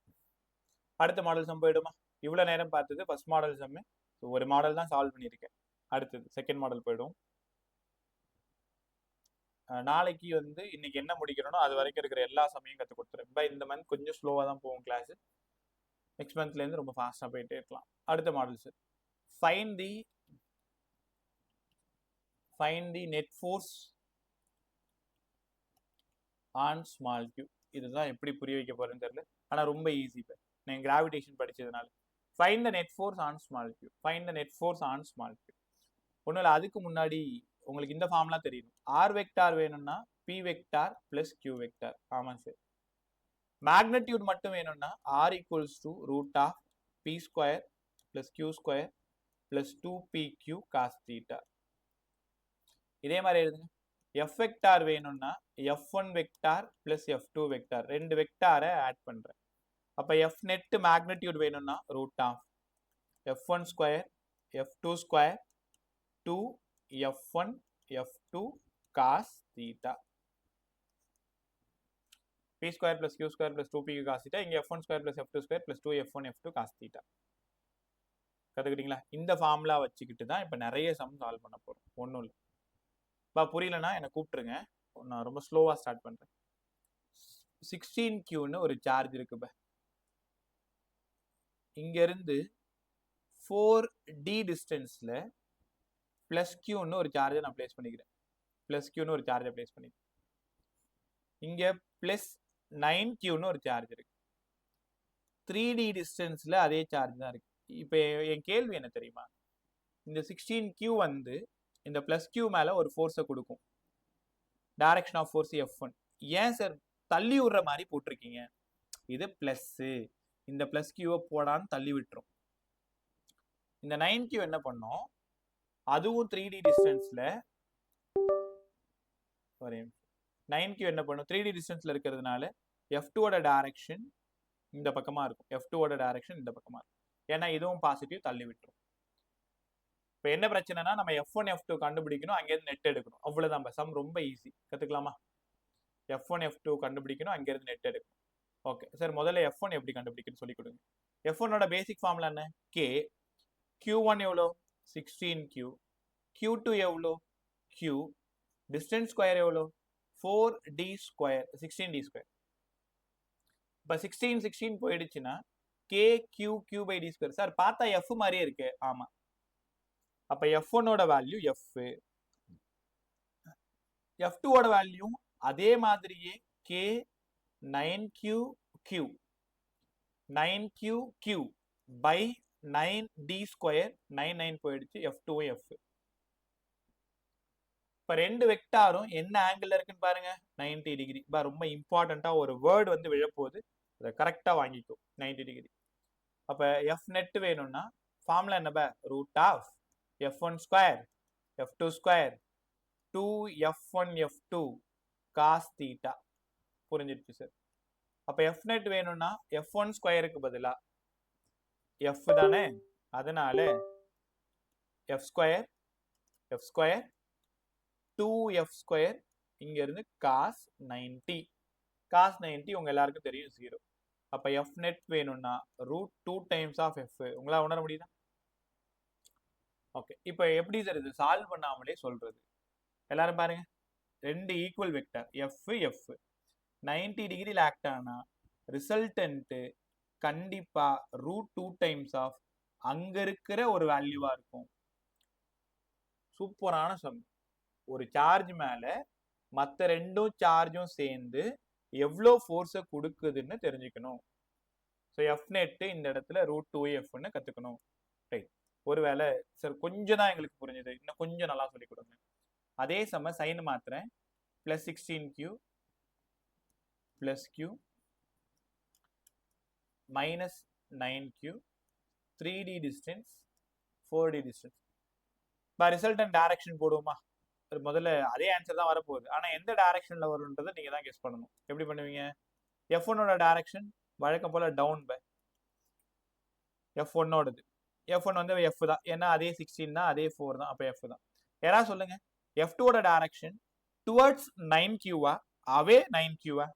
அடுத்த மாடல் சம் போயிடுமா? இவ்வளோ நேரம் பார்த்தது ஃபர்ஸ்ட் மாடல் சம்மு. ஒரு மாடல் தான் சால்வ் பண்ணியிருக்கேன். அடுத்தது செகண்ட் மாடல் போயிடும். நாளைக்கு இன்னைக்கு என்ன முடிக்கிறோனோ அது வரைக்கும் இருக்கிற எல்லா சமையும் கற்றுக் கொடுத்துருவேன். இந்த மந்த் கொஞ்சம் ஸ்லோவாக தான் போகும் கிளாஸ். நெக்ஸ்ட் மந்த்லேருந்து ரொம்ப ஃபாஸ்ட்டாக போயிட்டே இருக்கலாம். அடுத்த model sir, find the net force on small q. இதுதான் எப்படி புரிய வைக்க போறேன்னு தெரியல, ஆனால் ரொம்ப ஈஸி. நான் கிராவிடேஷன் படிச்சதுனால find the net force on small Q. Find the net force on small Q. ஒன்றும் இல்லை, அதுக்கு முன்னாடி உங்களுக்கு இந்த ஃபார்ம்லாம் தெரியும். ஆர் வெக்டார் வேணும்னா P vector plus Q vector. ஆமாம் சார். மேக்னட்யூட் மட்டும் வேணும்னா R equals to root of P square plus Q square plus 2pq cos theta. இதே மாதிரி எழுதுங்க. எஃப் வெக்டார் வேணும்னா f1 vector plus f2 vector, ரெண்டு வெக்டாரை ஆட் பண்றேன். அப்ப எஃப் நெட் மேக்னட்யூட் வேணும்னா root of f1 square f2 square 2f1 f2 cos theta. p square plus q square plus 2pq cos theta. இங்க f1 square plus f2 square plus 2f1 f2 cos theta. கத்துக்கிட்டீங்களா? இந்த formula வச்சுக்கிட்டு தான் இப்ப நிறைய some solve பண்ண போறோம். ஒன்றும் இல்லை, புரியலன்னா என்னை கூப்பிட்டுருங்க, நான் ரொம்ப ஸ்லோவா ஸ்டார்ட் பண்றேன். 16Qன்னு ஒரு சார்ஜ் இருக்கு. இங்க இருந்து 4d டிஸ்டன்ஸ்ல பிளஸ் கியூன்னு ஒரு சார்ஜை நான் பிளேஸ் பண்ணிக்கிறேன். பிளஸ் கியூன்னு ஒரு சார்ஜை பிளேஸ் பண்ணிக்கிறேன். இங்க பிளஸ் 9Qன்னு ஒரு சார்ஜ் இருக்கு. 3d டிஸ்டன்ஸ்ல அதே சார்ஜ் தான் இருக்கு. இப்ப என் கேள்வி என்ன தெரியுமா? இந்த 16Q இந்த பிளஸ் கியூ மேல ஒரு ஃபோர்ஸை கொடுக்கும். Direction of force F1. ஏன் சார் தள்ளி விடுற மாதிரி போட்டிருக்கீங்க? இது பிளஸ், இந்த பிளஸ் கியூவை போடான்னு தள்ளி விட்டுரும். இந்த 9Q என்ன பண்ணோம்? அதுவும் 3d டிஸ்டன்ஸ்ல 9Q என்ன பண்ணும்? 3d டிஸ்டன்ஸ்ல இருக்கிறதுனால F2ஓட டைரக்ஷன் இந்த பக்கமா இருக்கும். F2ஓட டைரக்ஷன் இந்த பக்கமா இருக்கும். ஏன்னா இதுவும் பாசிட்டிவ், தள்ளி விட்டுரும். இப்போ என்ன பிரச்சனைனா நம்ம F1 F2 கண்டுபிடிக்கணும், அங்கேருந்து நெட் எடுக்கணும். அவ்வளவுதான். சம் ரொம்ப ஈஸி. கத்துக்கலாமா? F1 F2 கண்டுபிடிக்கணும், அங்கேருந்து நெட் எடுக்கணும். ஓகே சார், முதல்ல F1 எப்படி கண்டுபிடிக்கணும்னு சொல்லி கொடுங்க. F1ஓட பேசிக் ஃபார்முலா என்ன? K. Q1 எவ்வளோ? 16Q. Q2 எவ்வளோ? Q. டிஸ்டன்ஸ் ஸ்கொயர் எவ்வளோ? 4d square, 16d square. இப்போ 16 போயிடுச்சுன்னா KQQ/d ஸ்கொயர். சார் பார்த்தா F மாதிரியே இருக்கு. ஆமா, அப்ப F1ஓட வேல்யூ F, F2ஓட வேல்யூ அதே மாதிரியே K 9QQ 9QQ by 9d square. 9 போயிடுச்சு. F2 F. இப்ப ரெண்டு வெக்டாரும் என்ன ஆங்கிள் இருக்குன்னு பாருங்க, 90 டிகிரி. ரொம்ப இம்பார்ட்டண்டா ஒரு வேர்டு விழப்போகுது, அதை கரெக்டா வாங்கிக்கோ. 90 டிகிரி. அப்ப F நெட் வேணும்னா ஃபார்முலா என்ன? Root of F1 square F2 square 2f1 F2 cos theta. புரிஞ்சிருச்சு சார்? அப்ப F நெட் வேணும்னா F1 ஸ்கொயருக்கு பதிலா F தானே, அதனால F ஸ்கொயர் 2f ஸ்கொயர் இங்க இருந்து cos 90. cos 90 உங்க எல்லாருக்கும் தெரியும் 0. அப்ப F நெட் வேணும்னா ரூட் 2 டைம்ஸ் ஆஃப் F. உங்களால உணர முடியுதா? ஓகே, இப்போ எப்படி சார் இது சால்வ் பண்ணாமலே சொல்றது? எல்லாரும் பாருங்க, ரெண்டு ஈக்குவல் வெக்டர் எஃப் எஃப் 90 டிகிரியில் ஆக்ட் ஆனா ரிசல்டன்ட் கண்டிப்பா √2 டைம்ஸ் ஆஃப் அங்க இருக்கிற ஒரு வேல்யூவா இருக்கும். சூப்பரான சம். ஒரு சார்ஜ் மேல மற்ற ரெண்டும் சார்ஜும் சேர்ந்து எவ்வளோ ஃபோர்ஸை கொடுக்குதுன்னு தெரிஞ்சுக்கணும். ஸோ எஃப் நெட்டு இந்த இடத்துல √2f கற்றுக்கணும். ரைட். ஒருவேளை சார் கொஞ்சம் தான் எங்களுக்கு புரிஞ்சுது, இன்னும் கொஞ்சம் நல்லா சொல்லி கொடுங்க. அதே சம சைன் மாத்துறேன். +16q +q -9q 3d distance 4d distance. இப்போ ரிசல்டன் டைரக்ஷன் போடுவோமா? முதல்ல அதே ஆன்சர் தான் வரப்போகுது, ஆனால் எந்த டைரக்ஷனில் வரும்ன்றதை நீங்கள் தான் கெஸ் பண்ணணும். எப்படி பண்ணுவீங்க? F1ஓட டைரக்ஷன் வழக்கம் போல் டவுன் பை F1ஓடது. F1 வந்து F தான், ஏன்னா அதே 16 தான், அதே 4 தான், அப்போ F தான். யாராவது சொல்லுங்க, F2ஓட டைரக்ஷன் டுவர்ட்ஸ் 9Qவா அவே 9Qவா?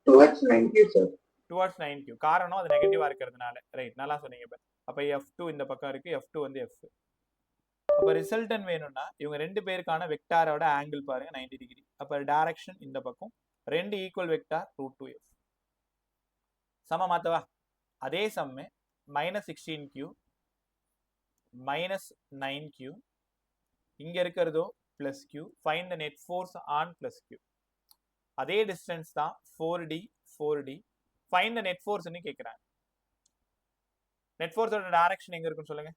Towards 9Q sir. Towards 9Q. காரணம் அது நெகட்டிவா இருக்கிறதுனால. ரைட், நல்லா சொன்னீங்க. அப்போ F2 இந்த பக்கம் இருக்கு, F2 வந்து F. அப்போ ரிசல்டன் வேணும்னா இவங்க ரெண்டு பேருக்கான வெக்டாரோட ஆங்கிள் பாருங்க 90 டிகிரி. அப்போ டைரக்ஷன் இந்த பக்கம், ரெண்டு ஈக்குவல் வெக்டார் √2f. சம மாத்தவா? அதே சம்மு -16q -9q இங்க இருக்கிறதோ +q. Find the net force on +q. அதே டிஸ்டன்ஸ் தான் 4d 4d. Find the net ஃபோர்ஸ்னு கேட்குறாங்க. நெட் ஃபோர்ஸோட டைரக்ஷன் எங்க இருக்குன்னு சொல்லுங்க.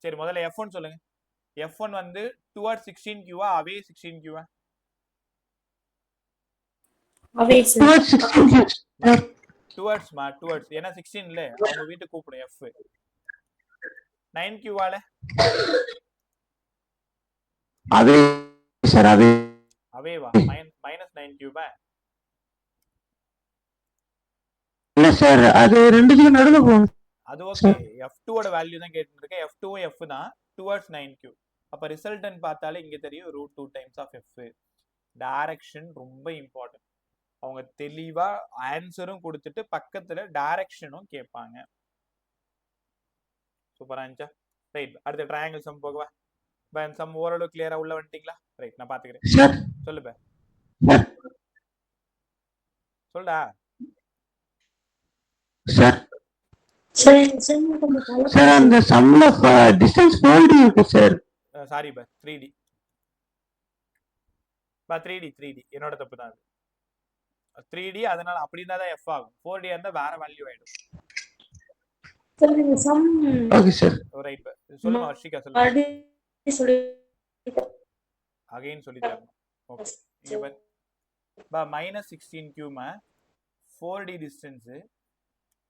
சரி, முதல்ல F1 சொல்லுங்க. F1 வந்து டுவர்ட்ஸ் 16Qவா அவே 16Qவா? அவே சார். டுவர்ட்ஸ்மா, டுவர்ட்ஸ். ஏன்னா 16ல அவங்க வீட்டுக்கு கூப்பிடும் F. 9Qவால அவே சார், அவே. அவேவா? -9Qவா? இல்ல சார், அது ரெண்டுத்துக்கும் நடுவுல போகும். அது ஓகே. F2ஓட வேல்யூ தான் கேட்டுட்டு இருக்கேன். F2 F தான், டுவர்ட்ஸ் 9Q. அப்ப ரிசல்டன் பார்த்தாலே இங்க தெரியும் √2 டைம்ஸ் ஆஃப் F. டைரக்ஷன் ரொம்ப இம்பார்ட்டன்ட். அவங்க தெளிவா ஆன்சரும் கொடுத்துட்டு பக்கத்துல டைரக்ஷனும் கேட்பாங்க. சூப்பரா இருந்துச்சா? ரைட், அடுத்த ட்ரையாங்கிள் சம் போகவா? சம் ஓரளவு கிளியரா உள்ள வந்துட்டீங்களா? ரைட், நான் பாத்துக்கிறேன். சார் சொல்லுப்ப, சொல்டா. சார் சார் சார், அந்த சம்ல டிஸ்டன்ஸ் 4D இருக்கு சார். சாரி பா, 3D. 3D என்னோட தப்பு தான். அது 3D, அதனால அப்படி இருந்தா தான் F ஆகும். 4D இருந்தா வேற வேல்யூ ஆயிடும். Okay sir. ரைட் பா, சொல்லுமா ஹர்ஷிகா, சொல்லுங்க. அகைன் சொல்லி தரணும். ஓகே, இங்க பாரு பா, -16Q 4D distance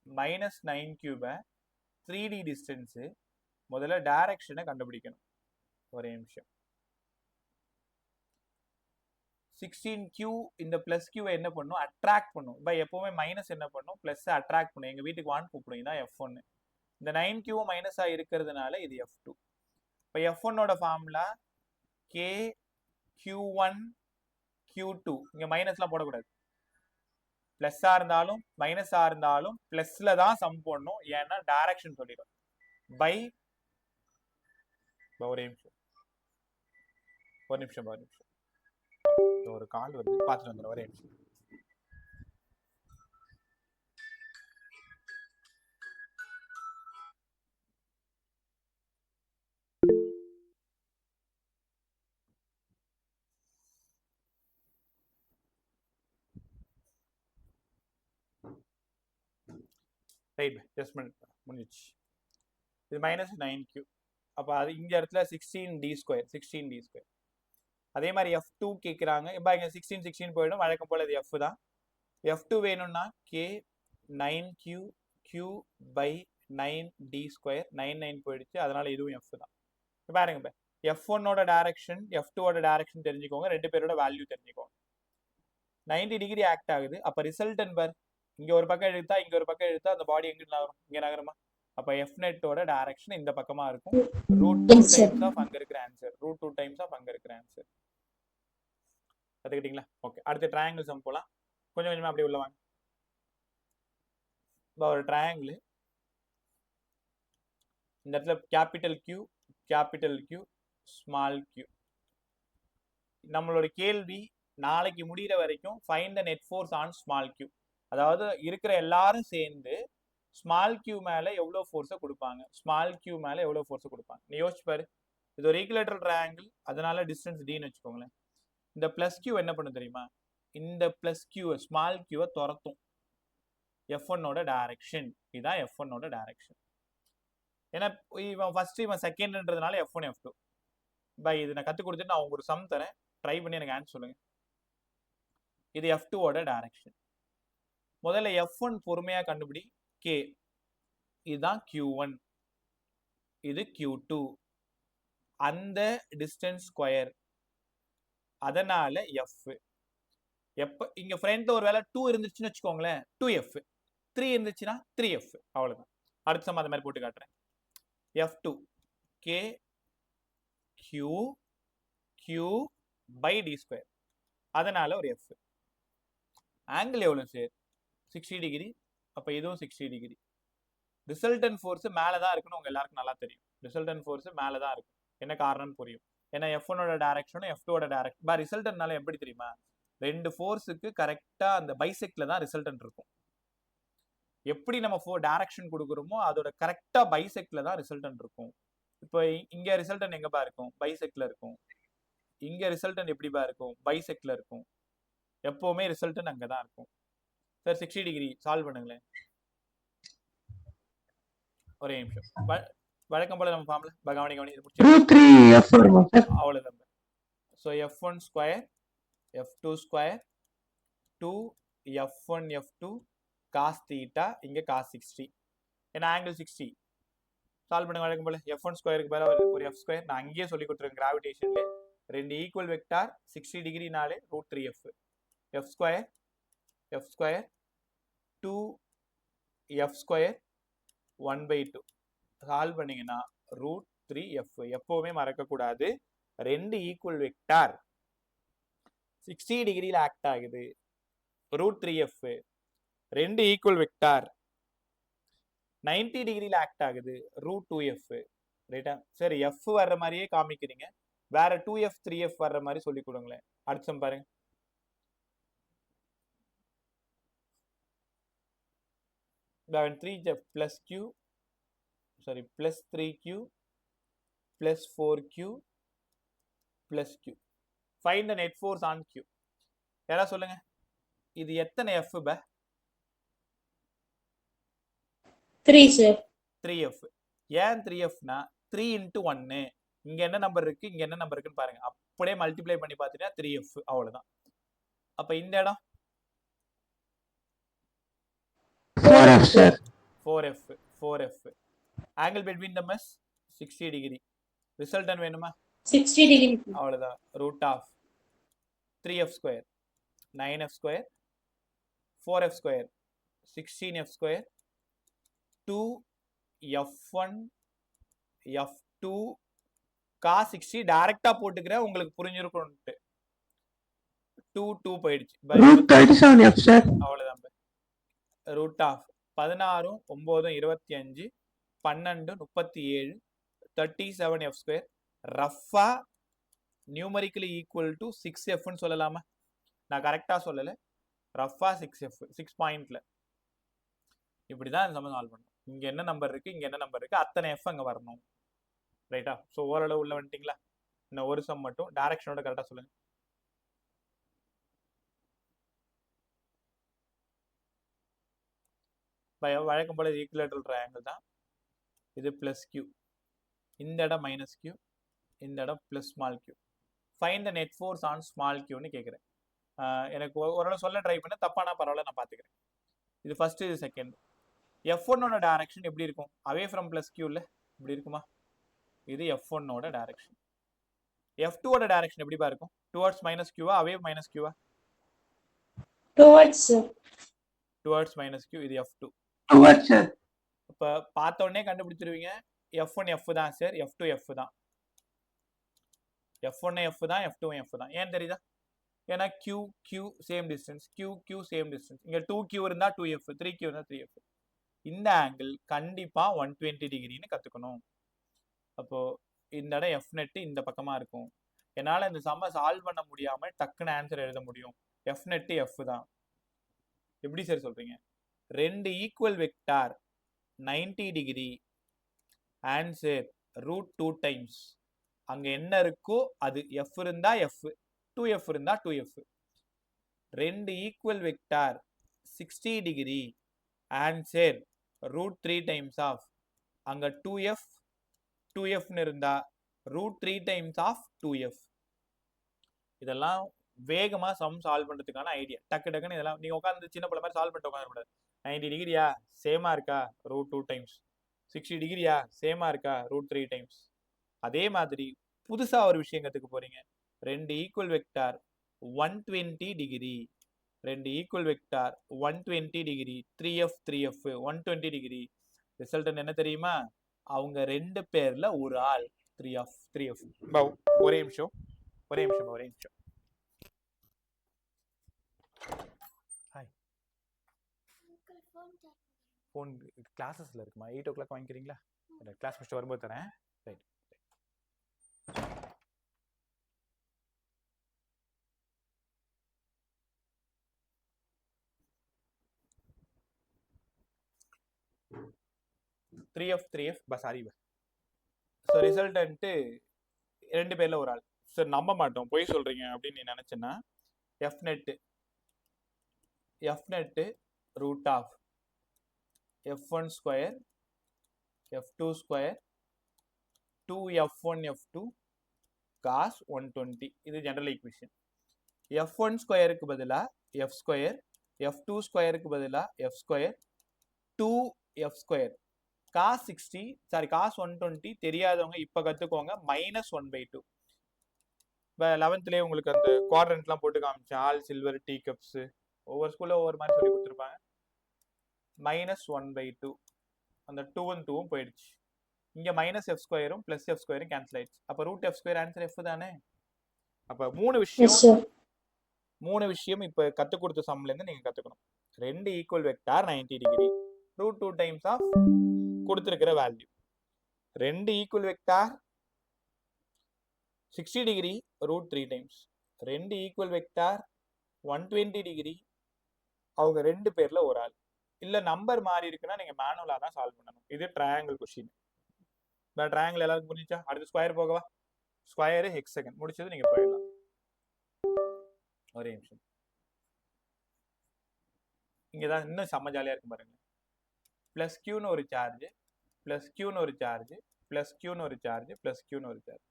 -9Q 3D distance. முதல்ல டைரக்ஷனை கண்டுபிடிக்கணும். ஒரே நிமிஷம். 16Q இந்த +Q என்ன பண்ணும்? அட்ராக்ட் பண்ணும். இப்போ எப்பவுமே மைனஸ் என்ன பண்ணும்? ப்ளஸ் அட்ராக்ட் பண்ணும். எங்க வீட்டுக்கு 1 கூப்பிடும். இதான் F1. இந்த 9Q மைனஸா இருக்கிறதுனால இது F2. இப்போ F1ஓட ஃபார்முலா K Q1 Q2. இங்க மைனஸ்லாம் போடக்கூடாது. பிளஸ்ஸா இருந்தாலும் மைனஸா இருந்தாலும் பிளஸ்ல தான் சம் போடணும். ஏன்னா டைரக்ஷன் சொல்லிடும். பை ஒரு நிமிஷம் ஒரு கால் வருது, பார்த்துட்டு வந்துடும். ஒரே நிமிஷம். ரைட், ஜஸ்ட் முடிஞ்சிச்சு. இது -9Q. அப்போ அது இந்த இடத்துல 16d². அதே மாதிரி F2 கேட்குறாங்க. இப்போ இங்கே 16 போயிடும். வழக்கம் போல் இது F தான். F2 வேணும்னா K 9Q Q/9d². 9 போயிடுச்சு, அதனால இதுவும் F தான். இப்போ பாருங்க, இப்போ F1ஓட டைரக்ஷன் F2ஓட டைரக்ஷன் தெரிஞ்சுக்கோங்க, ரெண்டு பேரோட வேல்யூ தெரிஞ்சுக்கோங்க. 90 டிகிரி ஆக்ட் ஆகுது. அப்போ ரிசல்டன் பார், இங்க ஒரு பக்கம் இழுத்தா இங்க ஒரு பக்கம் இழுத்தா அந்த பாடி எங்கிட்டு நகரும்? இங்க நகருமா? அப்ப F நெட்டோட டைரக்ஷன் இந்த பக்கமா இருக்கும். √2 டைம்ஸ் ஆஃப் அங்க இருக்கிற ஆன்சர். √2 டைம்ஸ் ஆஃப் அங்க இருக்கிற ஆன்சர். கத்துக்கிட்டீங்களா? ஓகே, அடுத்த ட்ரையாங்கிள் சம் போலாம். கொஞ்சம் கொஞ்சமா அப்படியே உள்ள வாங்க. இப்போ ஒரு ட்ரையாங்கிள் இந்த இடத்துல கேபிட்டல் கியூ ஸ்மால் கியூ. நம்மளோட கேள்வி நாளைக்கு முடிகிற வரைக்கும் find the net force on small Q. அதாவது இருக்கிற எல்லாரும் சேர்ந்து ஸ்மால் கியூ மேல எவ்வளவு ஃபோர்ஸை கொடுப்பாங்க, ஸ்மால் கியூ மேல எவ்வளவு ஃபோர்ஸை கொடுப்பாங்க. நீ யோசிச்சு பாரு. இது ஒரு ஈக்குவலேட்டரல் ட்ரையாங்கிள், அதனால டிஸ்டன்ஸ் டின்னு வச்சுக்கோங்களேன். இந்த பிளஸ் கியூ என்ன பண்ணும் தெரியுமா? இந்த பிளஸ் கியூவை ஸ்மால் கியூவை துரத்தும். F1ஓட டைரக்ஷன் இதுதான். F1ஓட டைரக்ஷன். ஏன்னா இவன் ஃபர்ஸ்ட் இவன் செகண்ட்ன்றதுனால F1 F2. பை இது நான் கற்றுக் கொடுத்துட்டு நான் உங்களுக்கு சம் தரேன், ட்ரை பண்ணி எனக்கு ஆன்சர் சொல்லுங்க. இது F2ஓட டைரக்ஷன். முதல்ல F1 பொறுமையா கண்டுபிடி. K இதுதான் Q1, இது Q2, அந்த டிஸ்டன்ஸ் ஸ்கொயர், அதனால F. எப்ப இங்க ஃப்ரண்ட்ல ஒரு வேளை 2 இருந்துச்சுன்னு வச்சுக்கோங்களேன், 2F. 3 இருந்துச்சுன்னா 3F. அவ்வளவுதான். அடுத்த சம் அந்த மாதிரி போட்டு காட்டுறேன். F2 K Q by D square, அதனால ஒரு F. ஆங்கிள் எவ்வளவு சார்? 60 டிகிரி. அப்ப இதுவும் 60 டிகிரி. ரிசல்டன்ட் ஃபோர்ஸ் மேல தான் இருக்குன்னு உங்க எல்லாருக்கும் நல்லா தெரியும். ரிசல்டன்ட் ஃபோர்ஸ் மேல தான் இருக்கும். என்ன காரணம்னு புரியும். ஏன்னா F1ஓட டைரக்ஷனும் F2ஓட டைரக்ஷன். பா ரிசல்டன்ட்னால எப்படி தெரியுமா? ரெண்டு ஃபோர்ஸுக்கு கரெக்டா அந்த பைசெக்ட்ல தான் ரிசல்டன்ட் இருக்கும். எப்படி நம்ம டைரக்ஷன் கொடுக்குறோமோ அதோட கரெக்டா பைசெக்ட்ல தான் ரிசல்டன்ட் இருக்கும். இப்போ இங்க ரிசல்டன்ட் எங்கப்பா இருக்கும்? பைசெக்ட்ல இருக்கும். இங்க ரிசல்டன்ட் எப்படிப்பா இருக்கும்? பைசெக்ட்ல இருக்கும். எப்பவுமே ரிசல்டன்ட் அங்கதான் இருக்கும். சார் 60 டிகிரி சால்வ் பண்ணுங்களேன். ஒரே நிமிஷம். வழக்கம் போல நம்ம ஃபார்முலா கவனி அவ்வளவுதான். So F1 square F2 square 2 F1 F2 cos θ, இங்க cos 60. ஏன்னா ஆங்கிள் 60. சால்வ் பண்ணுங்க வழக்கம் போல. F1 ஸ்கொயருக்கு பதிலாக ஒரு F ஸ்கொயர். நான் அங்கேயே சொல்லி கொடுத்துருக்கேன் கிராவிடேஷன்ல. ரெண்டு equal vector 60 டிகிரினாலே √3F. F square 2 F square 1/2. Solve பண்ணீங்கன்னா √3F. எப்பவுமே மறக்கக்கூடாது, ரெண்டு ஈக்குவல் வெக்டார் 60 டிகிரியில் ஆக்ட் ஆகுது, √3F. ரெண்டு ஈக்குவல் வெக்டார் 90 டிகிரியில் ஆக்ட் ஆகுது, √2F. ரைட்டா? சரி, F வர்ற மாதிரியே காமிக்கிறீங்க, வேற 2F 3F வர்ற மாதிரி சொல்லி கொடுங்களேன். அடுத்த பாருங்க. plus 3Q plus 4Q plus Q. Find the net force on Q. யாரா சொல்லுங்க, இது எத்தனை F பா? 3 sir. 3F. ஏன் 3F னா 3 into 1. இங்க என்ன நம்பர் இருக்கு, இங்க என்ன நம்பர் இருக்குன்னு பாருங்க. அப்படியே மல்டிப்ளை பண்ணி பார்த்தீங்கன்னா 3F. அவ்வளவுதான். அப்ப இந்த இடம் 4F sir. 4F. Angle between them is 60 degree. Resultant வேணுமா? 60 degree. அவ்வளவுதான். root of 3F square 9F square 4F square 16F square 2F1 F2 cos 60 டைரக்டா போட்டுக்கிறேன், உங்களுக்கு புரிஞ்சிருக்கும்ட்டு. 2 போயிடுச்சு. √37F sir. அவ்வளவுதான். Root of 16 9 25 12 37 37F square. ரஃபா நியூமரிக்கலி ஈக்குவல் டு 6F ன்னு சொல்லலாமா? நான் கரெக்டா சொல்லல, ரஃபா 6F 6 பாயிண்ட்ல. இப்படிதான் இந்த சம்மந்தம் சால்வ் பண்ணணும். இங்க என்ன நம்பர் இருக்கு, இங்க என்ன நம்பர் இருக்கு, அத்தனை F அங்க வரணும். ரைட்டா? ஸோ ஓரளவு உள்ள வந்துட்டீங்களா? இன்னும் ஒரு சம் மட்டும் டைரக்ஷனோட கரெக்டா சொல்லுங்க. வழக்கம் போல ஈக்குவலேட்டரல் ட்ரையாங்கிள் தான். இது பிளஸ் Q, இந்த இடம் மைனஸ் Q, இந்த இடம் plus small Q. Find the net force on small Qன்னு கேட்குறேன். எனக்கு ஓரளவு சொல்ல ட்ரை பண்ண, தப்பானா பரவாயில்ல, நான் பார்த்துக்கிறேன். இது ஃபர்ஸ்ட், இது செகண்ட். F1ஓட டைரக்ஷன் எப்படி இருக்கும்? அவே ஃப்ரம் பிளஸ் Qல இப்படி இருக்குமா? இது F1ஓட டைரக்ஷன். F2ஓட டைரக்ஷன் எப்படிப்பா இருக்கும்? டுவர்ட்ஸ் மைனஸ் Qவா, அவே மைனஸ் Qவா? Towards minus Q. இது F2. இப்ப பார்த்த உடனே கண்டுபிடிச்சிருவீங்க, F1 F தான் சார், F2 F தான். F1 F தான், F2 F தான். ஏன் தெரியுதா? ஏன்னா Q same distance, Q same distance. இங்க 2Q இருந்தா 2F, 3Q இருந்தா 3F. இந்த ஆங்கிள் கண்டிப்பா 120 டிகிரின்னு கத்துக்கணும். அப்போ இந்த இடம் எஃப் நெட் இந்த பக்கமா இருக்கும். என்னால இந்த சம்ம சால்வ் பண்ண முடியாம டக்குன்னு ஆன்சர் எழுத முடியும். எஃப் நெட் எஃப் தான். எப்படி சார் சொல்றீங்க? ரெண்டு equal vector 90 degree, answer √2 times. அங்க என்ன இருக்கோ அது எஃப் இருந்தா எஃப், 2f இருந்தா 2f. ரெண்டு equal vector 60 degree, answer √3 times of. அங்க 2f 2fன்னு இருந்தா √3 டைம்ஸ் ஆஃப் 2f. இதெல்லாம் வேகமா சம் சால்வ் பண்றதுக்கான ஐடியா. டக்கு டக்குன்னு இதெல்லாம் நீங்க உட்காந்து சின்ன பிள்ளை மாதிரி சால்வ் பண்ணிட்டு உட்காந்துக்கூடாது. 90 டிகிரியா சேமா இருக்கா √2 டைம்ஸ், 60 டிகிரியா சேமா இருக்கா √3 டைம்ஸ். அதே மாதிரி புதுசா ஒரு விஷயம் கத்துக்க போறீங்க. ரெண்டு ஈக்குவல் வெக்டார் 120 டிகிரி, ரெண்டு equal vector 120 degree, 3f 3f 120 degree. Result என்ன தெரியுமா? அவங்க ரெண்டு பேர்ல ஒரு ஆள் 3f 3f. ஒரே நிமிஷம். ஹாய், ஃபோன் கிளாஸஸ்ல இருக்குமா? 8 o'clock வாங்கிக்கிறீங்களா? கிளாஸ் முடிச்சுட்டு வரும்போது தரேன். Right. Three F sorry. So resultant ரெண்டு பேர்ல ஒரு ஆள். சார் நம்ப மாட்டோம், பொய் சொல்றீங்க அப்படின்னு நீ நினைச்சேன்னா F net root of f1 square f2 square 2f1 f2 cos 120. இது ஜெனரல் ஈக்குவேஷன். f1 ஸ்கொயருக்கு பதிலா f ஸ்கொயர், f2 ஸ்கொயருக்கு பதிலா f square, 2f square. cos 60 sorry cos 120 தெரியாதவங்க இப்ப கத்துக்கோங்க. -1/2. இப்போ 11th உங்களுக்கு அந்த குவாட்ரண்ட்லாம் போட்டு காமிச்சேன். All silver tea cups. ஒவ்வொரு ஸ்கூல்ல ஒவ்வொரு மாதிரி சொல்லி கொடுத்துருப்பாங்க. -1/2. அந்த 2ம் 2ம் போயிடுச்சு. இங்க -f ஸ்கொயரும் +f ஸ்கொயரும் கேன்சல் ஆயிடுச்சு. அப்ப √f ஸ்கொயர் ஆன்சர் f தானே? அப்ப மூணு விஷயம் இப்ப கத்து கொடுத்த சம்ல இருந்து நீங்க கத்துக்கணும். ரெண்டு equal vector 90 degree, √2 times of கொடுத்திருக்கிற வேல்யூ. ரெண்டு ஈக்குவல் வெக்டார் 60 டிகிரி, √3 டைம்ஸ். ரெண்டு ஈக்குவல் வெக்டார் 120 டிகிரி, அவங்க ரெண்டு பேர்ல ஒரு ஆள். இல்ல நம்பர் மாறி இருக்குன்னா நீங்க மேனுவலா தான் சால்வ் பண்ணணும். இது ட்ரையாங்கிள் கொஸ்டின். ட்ரையாங்கிள் எல்லாருக்கும் புரிஞ்சுச்சா? அடுத்து ஸ்கொயர் போகவா? ஸ்கொயர் ஹெக்ஸகன் முடிச்சது நீங்க போயிடலாம். ஒரே நிமிஷம். இங்கதான் இன்னும் செம்ம ஜாலியா இருக்கும் பாருங்க. பிளஸ் கியூன்னு ஒரு சார்ஜ், பிளஸ் கியூன்னு ஒரு சார்ஜ், பிளஸ் கியூன்னு ஒரு சார்ஜ், பிளஸ் கியூன்னு ஒரு சார்ஜ்.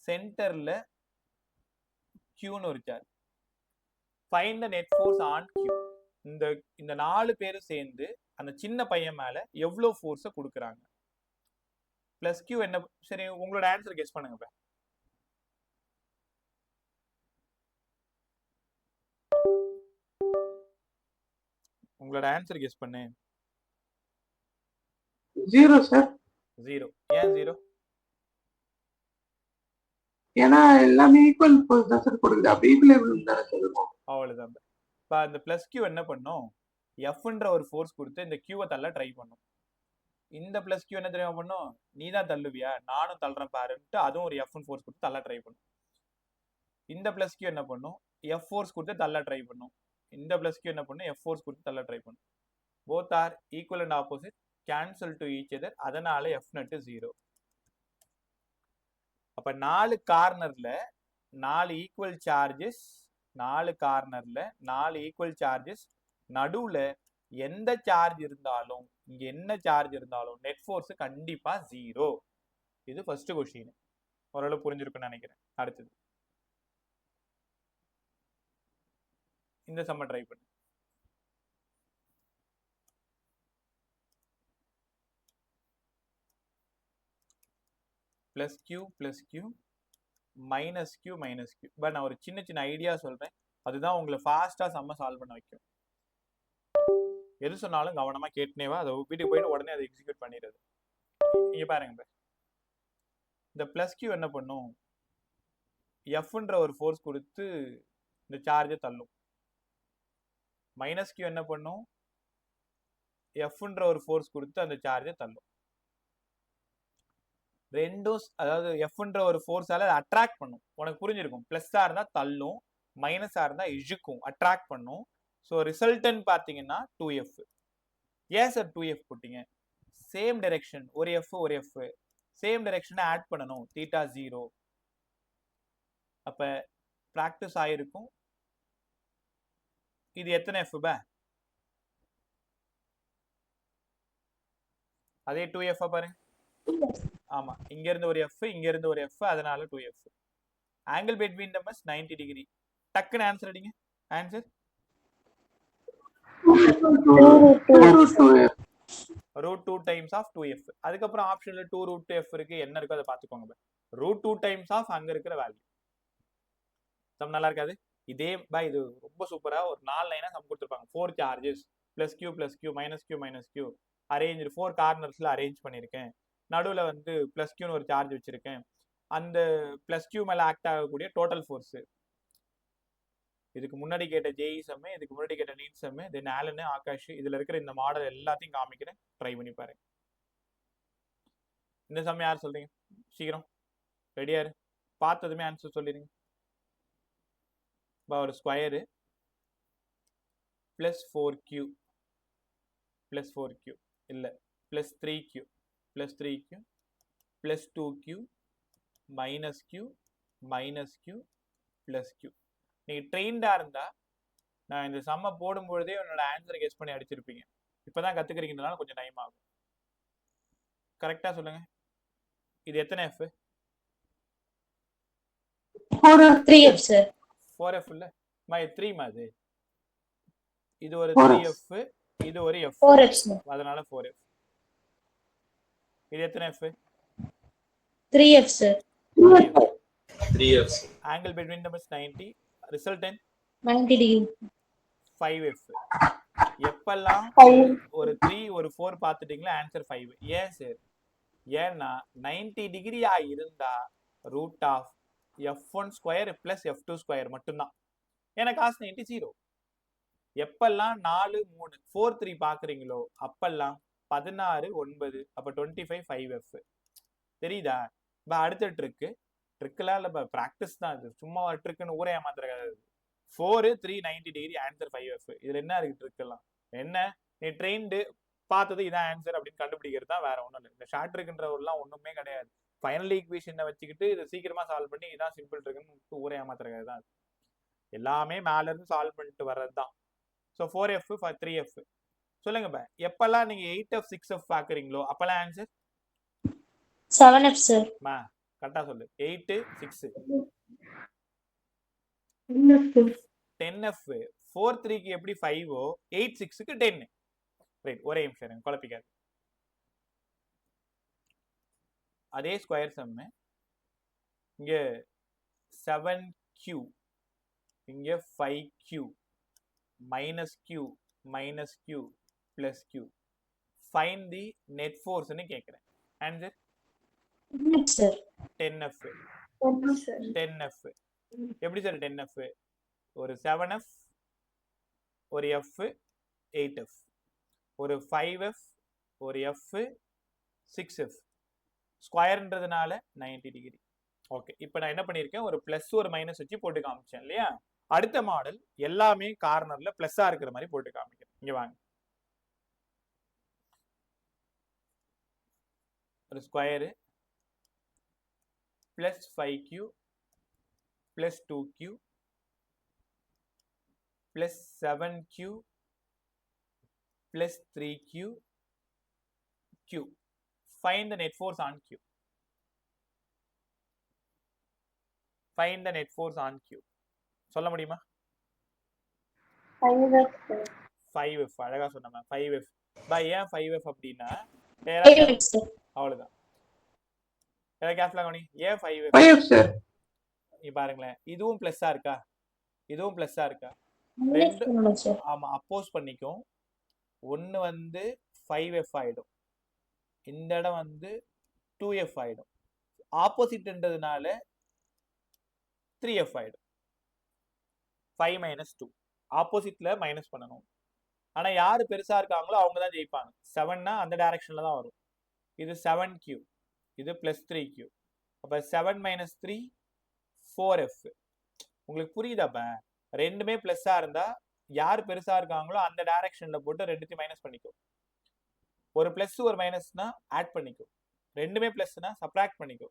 சென்டர்ல கியூன்னு ஒரு charge. Find the net force on Q. இந்த நாலு பேரும் சேர்ந்து அந்த சின்ன பையன் மேல எவ்வளவு ஃபோர்ஸை கொடுக்குறாங்க? பிளஸ் கியூ என்ன? சரி, உங்களோட ஆன்சர் கெஸ் பண்ணுங்க. உங்களோட ஆன்சர் கெஸ் பண்ணு. 0 சார். 0. ஏன் 0? ஏன்னா எல்லாமே ஈக்குவல் ஃபோர்ஸ் தான் சார் கொடுக்குது. அப்ப ஈக்குவல் தானே சொல்லுவோம். அவ்வளவுதான். இப்போ அந்த பிளஸ் கியூ என்ன பண்ணும்? எஃப்ன்ற ஒரு ஃபோர்ஸ் கொடுத்து இந்த கியூவை தள்ள ட்ரை பண்ணும். இந்த பிளஸ் கியூ என்ன தெரியுமா பண்ணும்? நீ தான் தள்ளுவியா, நானும் தள்ளுறேன் பாருன்ட்டு அதுவும் ஒரு எஃப் ஃபோர்ஸ் கொடுத்து தள்ள ட்ரை பண்ணும். இந்த பிளஸ் கியூ என்ன பண்ணும்? எஃப் ஃபோர்ஸ் கொடுத்து தள்ள ட்ரை பண்ணும். இந்த பிளஸ் கியூ என்ன பண்ணும்? எஃப் ஃபோர்ஸ் கொடுத்து தள்ள ட்ரை பண்ணும். Both are equal and opposite, cancel to each other. அதனால எஃப் நெட் 0. அப்ப 4 கார்னர்ல 4 ஈக்குவல் சார்ஜஸ், 4 கார்னர்ல 4 ஈக்குவல் சார்ஜஸ், நடுவுல எந்த சார்ஜ் இருந்தாலும், இங்க என்ன சார்ஜ் இருந்தாலும் நெட் ஃபோர்ஸ் கண்டிப்பா 0. இது ஃபர்ஸ்ட் கொஸ்டின். ஓரளவு புரிஞ்சிருக்குன்னு நினைக்கிறேன். அடுத்தது இந்த சம்ம ட்ரை பண்ணு. Plus Q plus Q minus Q minus Q. But நான் ஒரு சின்ன சின்ன ஐடியா சொல்றேன், அதுதான் உங்களை ஃபாஸ்டா சம்ம சால்வ் பண்ண வைக்கும். எது சொன்னாலும் கவனமா கேட்டுனேவா, அதை வீட்டுக்கு போயிட்டு உடனே அதை எக்ஸிக்யூட் பண்ணிடுறது. நீங்க பாருங்க, இந்த பிளஸ் கியூ என்ன பண்ணும்? எஃப்ன்ற ஒரு ஃபோர்ஸ் கொடுத்து இந்த சார்ஜை தள்ளும். மைனஸ் கியூ என்ன பண்ணும்? எஃப்ன்ற ஒரு ஃபோர்ஸ் கொடுத்து அந்த சார்ஜை தள்ளும். ரெண்டும் அதாவது எஃப்ன்ற ஒரு ஃபோர்ஸால அட்ராக்ட் பண்ணும். உனக்கு புரிஞ்சிருக்கும். பிளஸ்ஸா இருந்தா தள்ளும், மைனஸா இருந்தா இழுக்கும், அட்ராக்ட் பண்ணும். ஸோ ரிசல்டன் பார்த்தீங்கன்னா 2F. ஏன் சார் 2F போட்டீங்க? சேம் டைரக்ஷன், ஒரு F ஒரு F, சேம் டைரக்ஷனை ஆட் பண்ணணும். தீட்டா 0. அப்ப பிராக்டிஸ் ஆயிருக்கும். இது எத்தனை F பா? அதே 2F பாருங்க. ஆமா, இங்க இருந்து ஒரு F, இங்க இருந்து ஒரு F, அதனால 2F. Angle between them is 90 degree. டக்குன்னு ஆன்சர் அடிங்க. Answer √2 times of 2F. அதுக்கப்புறம் ஆப்ஷன்ல 2√2F இருக்கு. என்ன இருக்கோ அதை பார்த்துக்கோங்க. √2 டைம்ஸ் ஆஃப் அங்க இருக்கிற வேல்யூ. சம் நல்லா இருக்காது? இதே பா இது ரொம்ப சூப்பரா ஒரு 4 லைனா சம் கொடுத்துருப்பாங்க. 4 charges plus Q plus Q minus Q minus Q arrange 4 கார்னர்ஸ்ல அரேஞ்ச் பண்ணியிருக்கேன். நடுவில் வந்து பிளஸ் கியூன்னு ஒரு சார்ஜ் வச்சிருக்கேன். அந்த பிளஸ் கியூ மேல ஆக்ட் ஆகக்கூடிய டோட்டல் ஃபோர்ஸ். இதுக்கு முன்னாடி கேட்ட ஜேஇ சம்மு, இதுக்கு முன்னாடி கேட்ட NEET sum, then Allen, Aakash, இதுல இருக்கிற இந்த மாடல் எல்லாத்தையும் காமிக்கிறேன். ட்ரை பண்ணி பாருங்க. இந்த சம் யார் சொல்றீங்க? சீக்கிரம் ரெடியா இரு. பார்த்ததுமே ஆன்சர் சொல்லிடுங்க. ஒரு square plus 4Q plus 4Q இல்லை plus 3Q plus 3Q plus 2Q minus Q minus Q plus Q. நீங்கள் ட்ரெயின்டாக இருந்தால் நான் இந்த சம்மை போடும்பொழுதே என்னோட ஆன்சரை கெஸ் பண்ணி அடிச்சிருப்பீங்க. இப்போ தான் கற்றுக்கிறீங்கனால கொஞ்சம் டைம் ஆகும். கரெக்டாக சொல்லுங்கள். இது எத்தனை F? 3F sir. 4F இல்ல மை 3 மாதிரி. இது ஒரு 3F, இது ஒரு F. 4F sir. அதனால 4F. இது எத்தனை F? 3F sir. 3F. Angle between them is 90. Resultant 90 degree. 5F. எப்பெல்லாம் ஒரு 3 ஒரு 4 பார்த்துட்டீங்களா ஆன்சர் 5. ஏன் சார்? ஏன்னா 90 டிகிரியா இருந்தா root of F1 square plus F2 square மட்டும்தான். ஏன்னா காஸ் 90 0. எப்பெல்லாம் 4 3 4 3 பாக்குறீங்களோ அப்பெல்லாம் 16 9 அப்ப 25 5F. தெரியுதா? இப்போ அடுத்த ட்ரிக்கெல்லாம் இல்லை, ப்ராக்டிஸ் தான். இது சும்மா ட்ரிக்குன்னு ஊரே ஏமாத்துறது. 4 3 90 டிகிரி ஆன்சர் 5F. இதுல என்ன இருக்கு ட்ரிக்கெல்லாம்? என்ன நீ ட்ரெயின்டு பார்த்தது இதான் ஆன்சர் அப்படின்னு கண்டுபிடிக்கிறது தான், வேற ஒன்றும் இல்லை. இந்த ஷார்ட் ட்ரிக்ன்றவெல்லாம் ஒன்றுமே கிடையாது. ஃபைனல் ஈக்குவேஷனை வச்சுக்கிட்டு இதை சீக்கிரமா சால்வ் பண்ணி இதான் சிம்பிள் ட்ரிக்குன்னு ஊரே ஏமாத்துறது தான். எல்லாமே மேல இருந்து சால்வ் பண்ணிட்டு வர்றது தான். So 4F 3F. சொல்லுங்க பா, எப்பெல்லாம் நீங்க 8F 6F பாக்குறீங்களோ அப்பெல்லாம் ஆன்சர் 7F சார். மா கரெக்டா சொல்லு. 8 6 10F. 4 3க்கு எப்படி 5ஓ 8 6க்கு 10. ரைட், ஒரே நிமிஷம் குழப்பிக்காது. அதே ஸ்கொயர் சம்மு இங்க 7Q, இங்க 5Q minus Q minus Q plus Q. Find the net force ன்னு கேக்குறேன். Answer 10F. 10F. எப்படி சார் 10F? ஒரு 7F, ஒரு F, 8F, ஒரு 5F, ஒரு F, 6F. ஸ்கொயர்ன்றதுனால 90 டிகிரி. ஓகே, இப்போ நான் என்ன பண்ணியிருக்கேன், ஒரு பிளஸ் ஒரு மைனஸ் வச்சு போட்டு காமிச்சேன் இல்லையா? அடுத்த மாடல் எல்லாமே கார்னர்ல பிளஸ்ஸா இருக்கிற மாதிரி போட்டு காமிக்கிறேன். இங்க வாங்க. ஒரு square plus 5Q plus 2Q plus 7Q plus 3Q Q. Find the net force on Q. Find the net force on Q. சொல்ல முடியுமா? 5F. அழகா சொன்ன 5F. பை ஏன் 5F அப்படின்னா அவ்வளவுதான். கேப்ல கவனி. ஏன் 5F சார்? நீ பாருங்களேன், இதுவும் பிளஸ்ஸா இருக்கா, இதுவும் பிளஸ்ஸா இருக்கா? ரெண்டு ஆமா அப்போஸ் பண்ணிக்கும். ஒன்னு வந்து 5F ஆயிடும், இந்த இடம் வந்து 2F ஆயிடும். ஆப்போசிட்ன்றதுனால 3F ஆயிடும். 5 minus 2 ஆப்போசிட்ல மைனஸ் பண்ணணும். ஆனா யாரு பெருசா இருக்காங்களோ அவங்க தான் ஜெயிப்பாங்க. 7னா அந்த டைரக்ஷன்ல தான் வரும். இது 7Q, இது பிளஸ் 3Q. அப்போ 7 மைனஸ் 3 4F. உங்களுக்கு புரியுதாப்ப? ரெண்டுமே பிளஸ்ஸா இருந்தா யார் பெருசா இருக்காங்களோ அந்த டைரக்ஷன்ல போட்டு ரெண்டுத்தையும் மைனஸ் பண்ணிக்கோ. ஒரு பிளஸ் ஒரு மைனஸ்னா ஆட் பண்ணிக்கோ. ரெண்டுமே பிளஸ்னா சப்ராக்ட் பண்ணிக்கோ.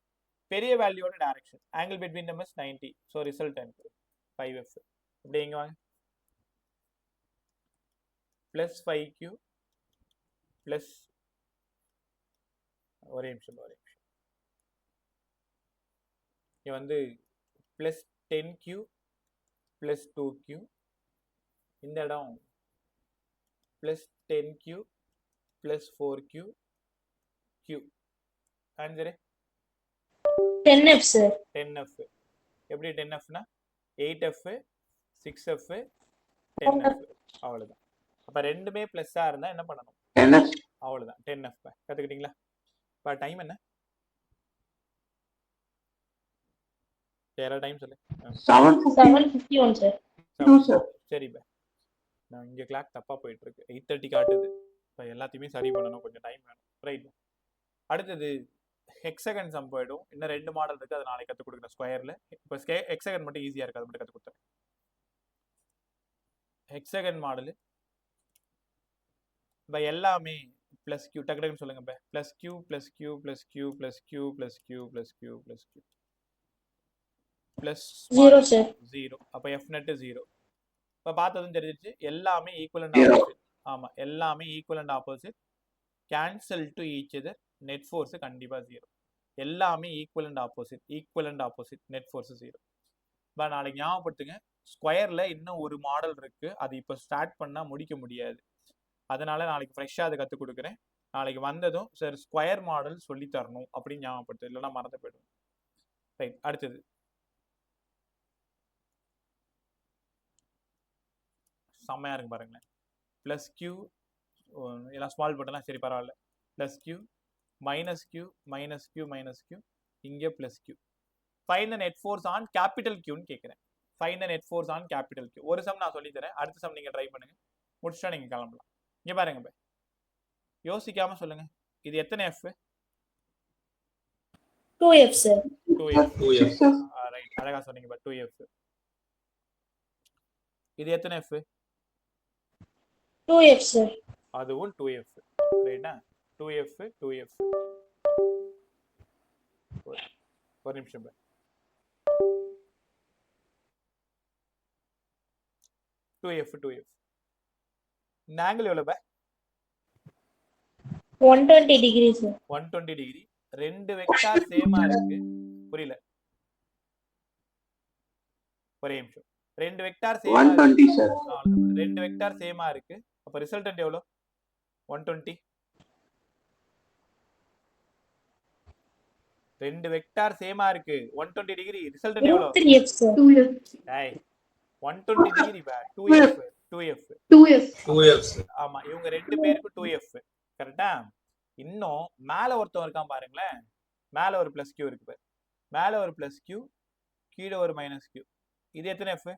பெரிய வேல்யூவோட direction. Angle between them is 90. So result எனக்கு 5F. இப்படி எங்க வாங்க, பிளஸ் 5Q பிளஸ் ஒரே நிமிஷம். இது வந்து பிளஸ் 10Q பிளஸ் 2Q. இந்த இடம் plus 10Q plus 4Q Q. Answer 10F sir. 10F. எப்படி 10Fனா 8F 6F 10F. அவ்வளவுதான். அப்ப ரெண்டுமே பிளஸ்ஸா இருந்தா என்ன பண்ணணும்? அவ்வளவுதான். 10F கத்துக்கிட்டீங்களா? இப்ப டைம் என்ன? வேற டைம் சொல்லு. 7:51 சார். சரி பா, நான் இங்க கிளாக் தப்பா போயிட்டு இருக்கு. 8:30 காட்டுது. இப்போ எல்லாத்தையுமே சரி பண்ணணும், கொஞ்சம் டைம் வேணும். ரைட். அடுத்தது ஹெக்ஸகன் சம் போயிடும். இன்னும் 2 மாடல் இருக்கு, அதை நாளைக்கு கற்றுக் கொடுக்குறேன் ஸ்கொயர்ல. இப்போ ஹெக்ஸகன் மட்டும் ஈஸியா இருக்கு, அது மட்டும் கற்றுக் கொடுத்துறேன். ஹெக்ஸகன் மாடல் இப்போ எல்லாமே பிளஸ் கியூ. டக்கு டக்குன்னு சொல்லுங்க இப்போ. Plus Q plus Q plus Q plus Q plus Q plus Q plus Q plus 0 sir. 0. அப்போ எஃப் நெட் 0. இப்போ பார்த்ததும் தெரிஞ்சிருச்சு, எல்லாமே ஈக்குவலண்ட் ஆப்போசிட். ஆமா, எல்லாமே equivalent opposite. Cancel to each other. Net force கண்டிப்பா 0. எல்லாமே ஈக்குவலண்ட் ஆப்போசிட். Net force 0. இப்போ நாளைக்கு ஞாபகப்படுத்துங்க, ஸ்கொயர்ல இன்னும் ஒரு மாடல் இருக்கு, அது இப்போ ஸ்டார்ட் பண்ணா முடிக்க முடியாது. அதனால நாளைக்கு ஃப்ரெஷ்ஷா அதை கற்றுக் கொடுக்குறேன். நாளைக்கு வந்ததும் சார் ஸ்கொயர் மாடல் சொல்லி தரணும் அப்படின்னு ஞாபகப்படுத்து, இல்லைன்னா மறந்து போயிடுவேன். ரைட். அடுத்தது செம்மையா இருக்கு பாருங்களேன். பிளஸ் கியூ எல்லாம் ஸ்மால் போட்டலாம், சரி பரவாயில்ல. Plus Q minus Q minus Q minus Q, இங்கே plus Q. Find the net force on capital கியூன்னு கேட்குறேன். Find the net force on capital Q. ஒரு சம் நான் சொல்லி தரேன், அடுத்த சம் நீங்க ட்ரை பண்ணுங்க, முடிச்சுட்டா நீங்க கிளம்பலாம். இங்க பாருங்க பை, யோசிக்காம சொல்லுங்க. இது எத்தனை F? 2F sir. 2F. 2F. Right, அழகா சொன்னீங்க பை. 2F. இது எத்தனை எஃப்? 2F sir. அதுவும் 2F. ரைட்டா? 2F 2F. ஒரு நிமிஷம் பை. 2F 2F. இந்த ஆங்கிள் எவ்வளவு பை? 120 degree sir. 120 டிகிரி. ரெண்டு வெக்டார் சேமா இருக்கு. புரியல, ஒரே நிமிஷம். ரெண்டு வெக்டார் சேமா 120 சார். ரெண்டு வெக்டார் சேமா இருக்கு. அப்ப ரிசல்டன்ட் எவ்வளவு? 120. ரெண்டு வெக்டார் சேமா இருக்கு, 120 டிகிரி. ரிசல்டன்ட் எவ்வளவு? 3F sir. 2F. டேய் 120 டிகிரி பை. 2F. ஆமா, இவங்க ரெண்டு பேருக்கு 2F. கரெக்ட்டா? இன்னும் மேல ஒருத்தன் இருக்கான் பாருங்களேன். மேல ஒரு பிளஸ் கியூ இருக்கு பாரு. மேல ஒரு பிளஸ் கியூ, கீழே ஒரு மைனஸ் கியூ. இது எத்தனை F?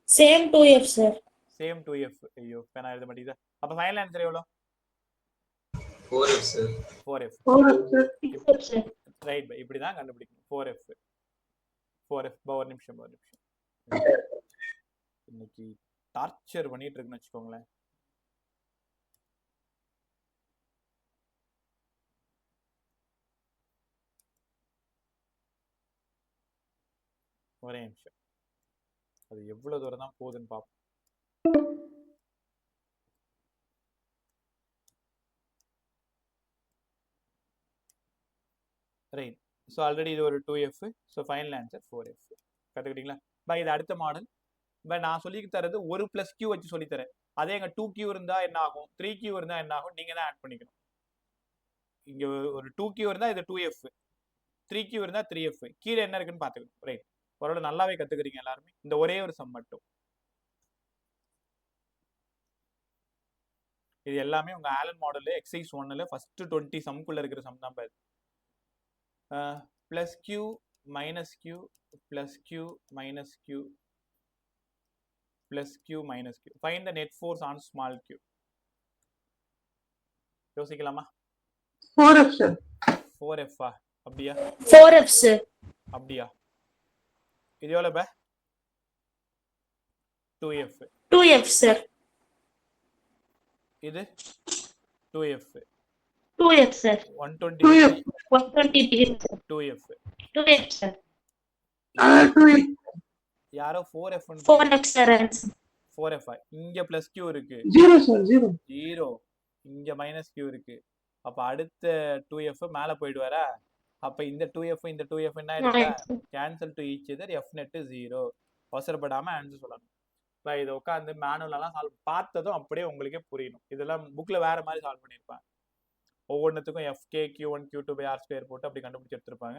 Same 2F sir. Same 2F. ஐயோ, பேனா எழுத மாட்டேங்குதா? அப்ப ஃபைனல் ஆன்சர் எவ்வளவு? 4F sir. 4F. 6F sir. Right by, இப்படி தான் கண்டுபிடிக்கணும். 4F. ஒரு நிமிஷம். இன்னைக்கு டார்ச்சர் பண்ணிட்டு இருக்குன்னு வச்சுக்கோங்களேன். ஒரே நிமிஷம், அது எவ்வளவு தூரம் தான் போகுதுன்னு பார்ப்போம். ரைட். ஸோ ஆல்ரெடி இது ஒரு 2F. So final answer 4F. கற்றுக்கிட்டீங்களா பை? இது அடுத்த மாடல். பை நான் சொல்லி தரது ஒரு பிளஸ் கியூ வச்சு சொல்லித்தரேன். அதே எங்க 2Q இருந்தா என்ன ஆகும், 3Q இருந்தா என்ன ஆகும், நீங்க தான் ஆட் பண்ணிக்கணும். இங்க ஒரு 2Q இருந்தா இது 2F, 3Q இருந்தா 3F. கீழே என்ன இருக்குன்னு பார்த்துக்கணும். ரைட், ஓரளவு நல்லாவே கத்துக்கிறீங்க எல்லாருமே. இந்த ஒரே ஒரு சம் மட்டும். இது எல்லாமே உங்க ஆலன் மாடல்ல எக்ஸசைஸ் 1ல ஃபர்ஸ்ட் 20 சம்க்குள்ள இருக்கிற சம் தான் பாரு. Plus Q minus Q plus Q minus Q plus Q minus Q. Find the net force on small Q. யோசிக்கலாமா? 4F sir. 4F அப்படியா 4F sir. அப்படியா இது எவ்வளவு பே 2F 2F sir. இது 2F 2F sir. 120 2F 120 degrees sir. 2F 2F sir. 2F யாரோ 4F 4F sir answer. 4F இங்க plus Q இருக்கு 0 sir 0. 0 இங்க மைனஸ் Q இருக்கு அப்ப அடுத்த 2F மேல போயிடுவாரா அப்ப இந்த 2F இந்த 2F என்ன ஆயிடுச்சா Answer. Cancel to each other F net 0 அவசரப்படாம ஆன்சர் சொல்லணும் இப்போ இதை உட்காந்து மேனுவலெல்லாம் சால்வ் பார்த்ததும் அப்படியே உங்களுக்கே புரியணும் இதெல்லாம் புக்ல வேற மாதிரி சால்வ் பண்ணியிருப்பாங்க ஒவ்வொன்றுத்துக்கும் FK Q1 Q2 by R² போட்டு அப்படி கண்டுபிடிச்சு எடுத்திருப்பாங்க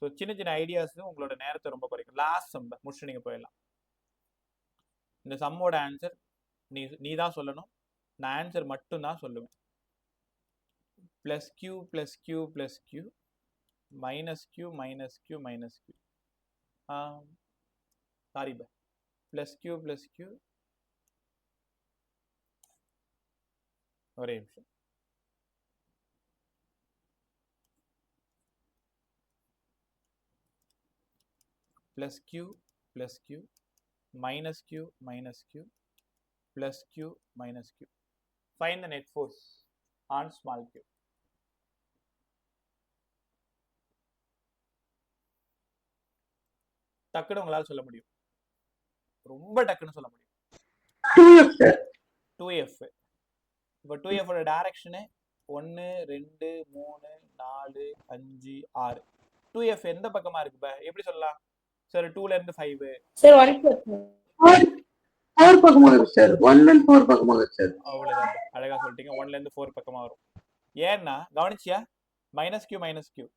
ஸோ சின்ன சின்ன ஐடியாஸ் உங்களோட நேரத்தை ரொம்ப குறைக்கும் லாஸ்ட் சம் முடிச்சுட்டு நீங்க போயிடலாம் இந்த சம்மோட ஆன்சர் நீ தான் சொல்லணும் நான் ஆன்சர் மட்டும் தான் சொல்லுவேன் +Q +Q +Q -Q -Q -Q sorry by +Q +Q ஒரே நிமிஷம் +Q +Q -Q -Q +Q -Q find the net force on small q டக்குன்னு உங்களால் சொல்ல முடியும் ரொம்ப டக்குன்னு சொல்ல முடியும் 2F சார். 2F இப்போ 2F ஓட டைரக்ஷனு 1 2 3 4 5 6 2F எந்த பக்கமா இருக்கு பா எப்படி சொல்லலாம் சார் 2 ல இருந்து 5 Sir 1 sir. 4 பக்கமாக இருக்கு சார். 1 and 4 பக்கமாக இருக்கு சார். அவ்வளவுதான் அழகா சொல்லிட்டீங்க 1 ல இருந்து 4 பக்கமா வரும் ஏன்னா கவனிச்சியா -Q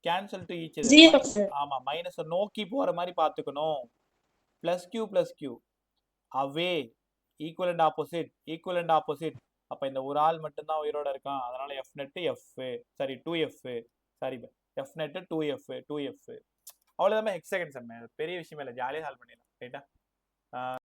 cancel to each 0 sir. ஆமா மைனஸ் நோக்கி போற மாதிரி பாத்துக்கணும் +Q away equal and opposite அப்ப இந்த ஒரு ஆள் மட்டும் தான் உயிரோட இருக்கான் அதனால F net F sorry 2F sorry F net 2F அவ்வளவுதான் ஹெக்ஸாகன் சம் பெரிய விஷயம் இல்ல ஜாலியா சால்வ் பண்ணிடலாம் ரைட்டா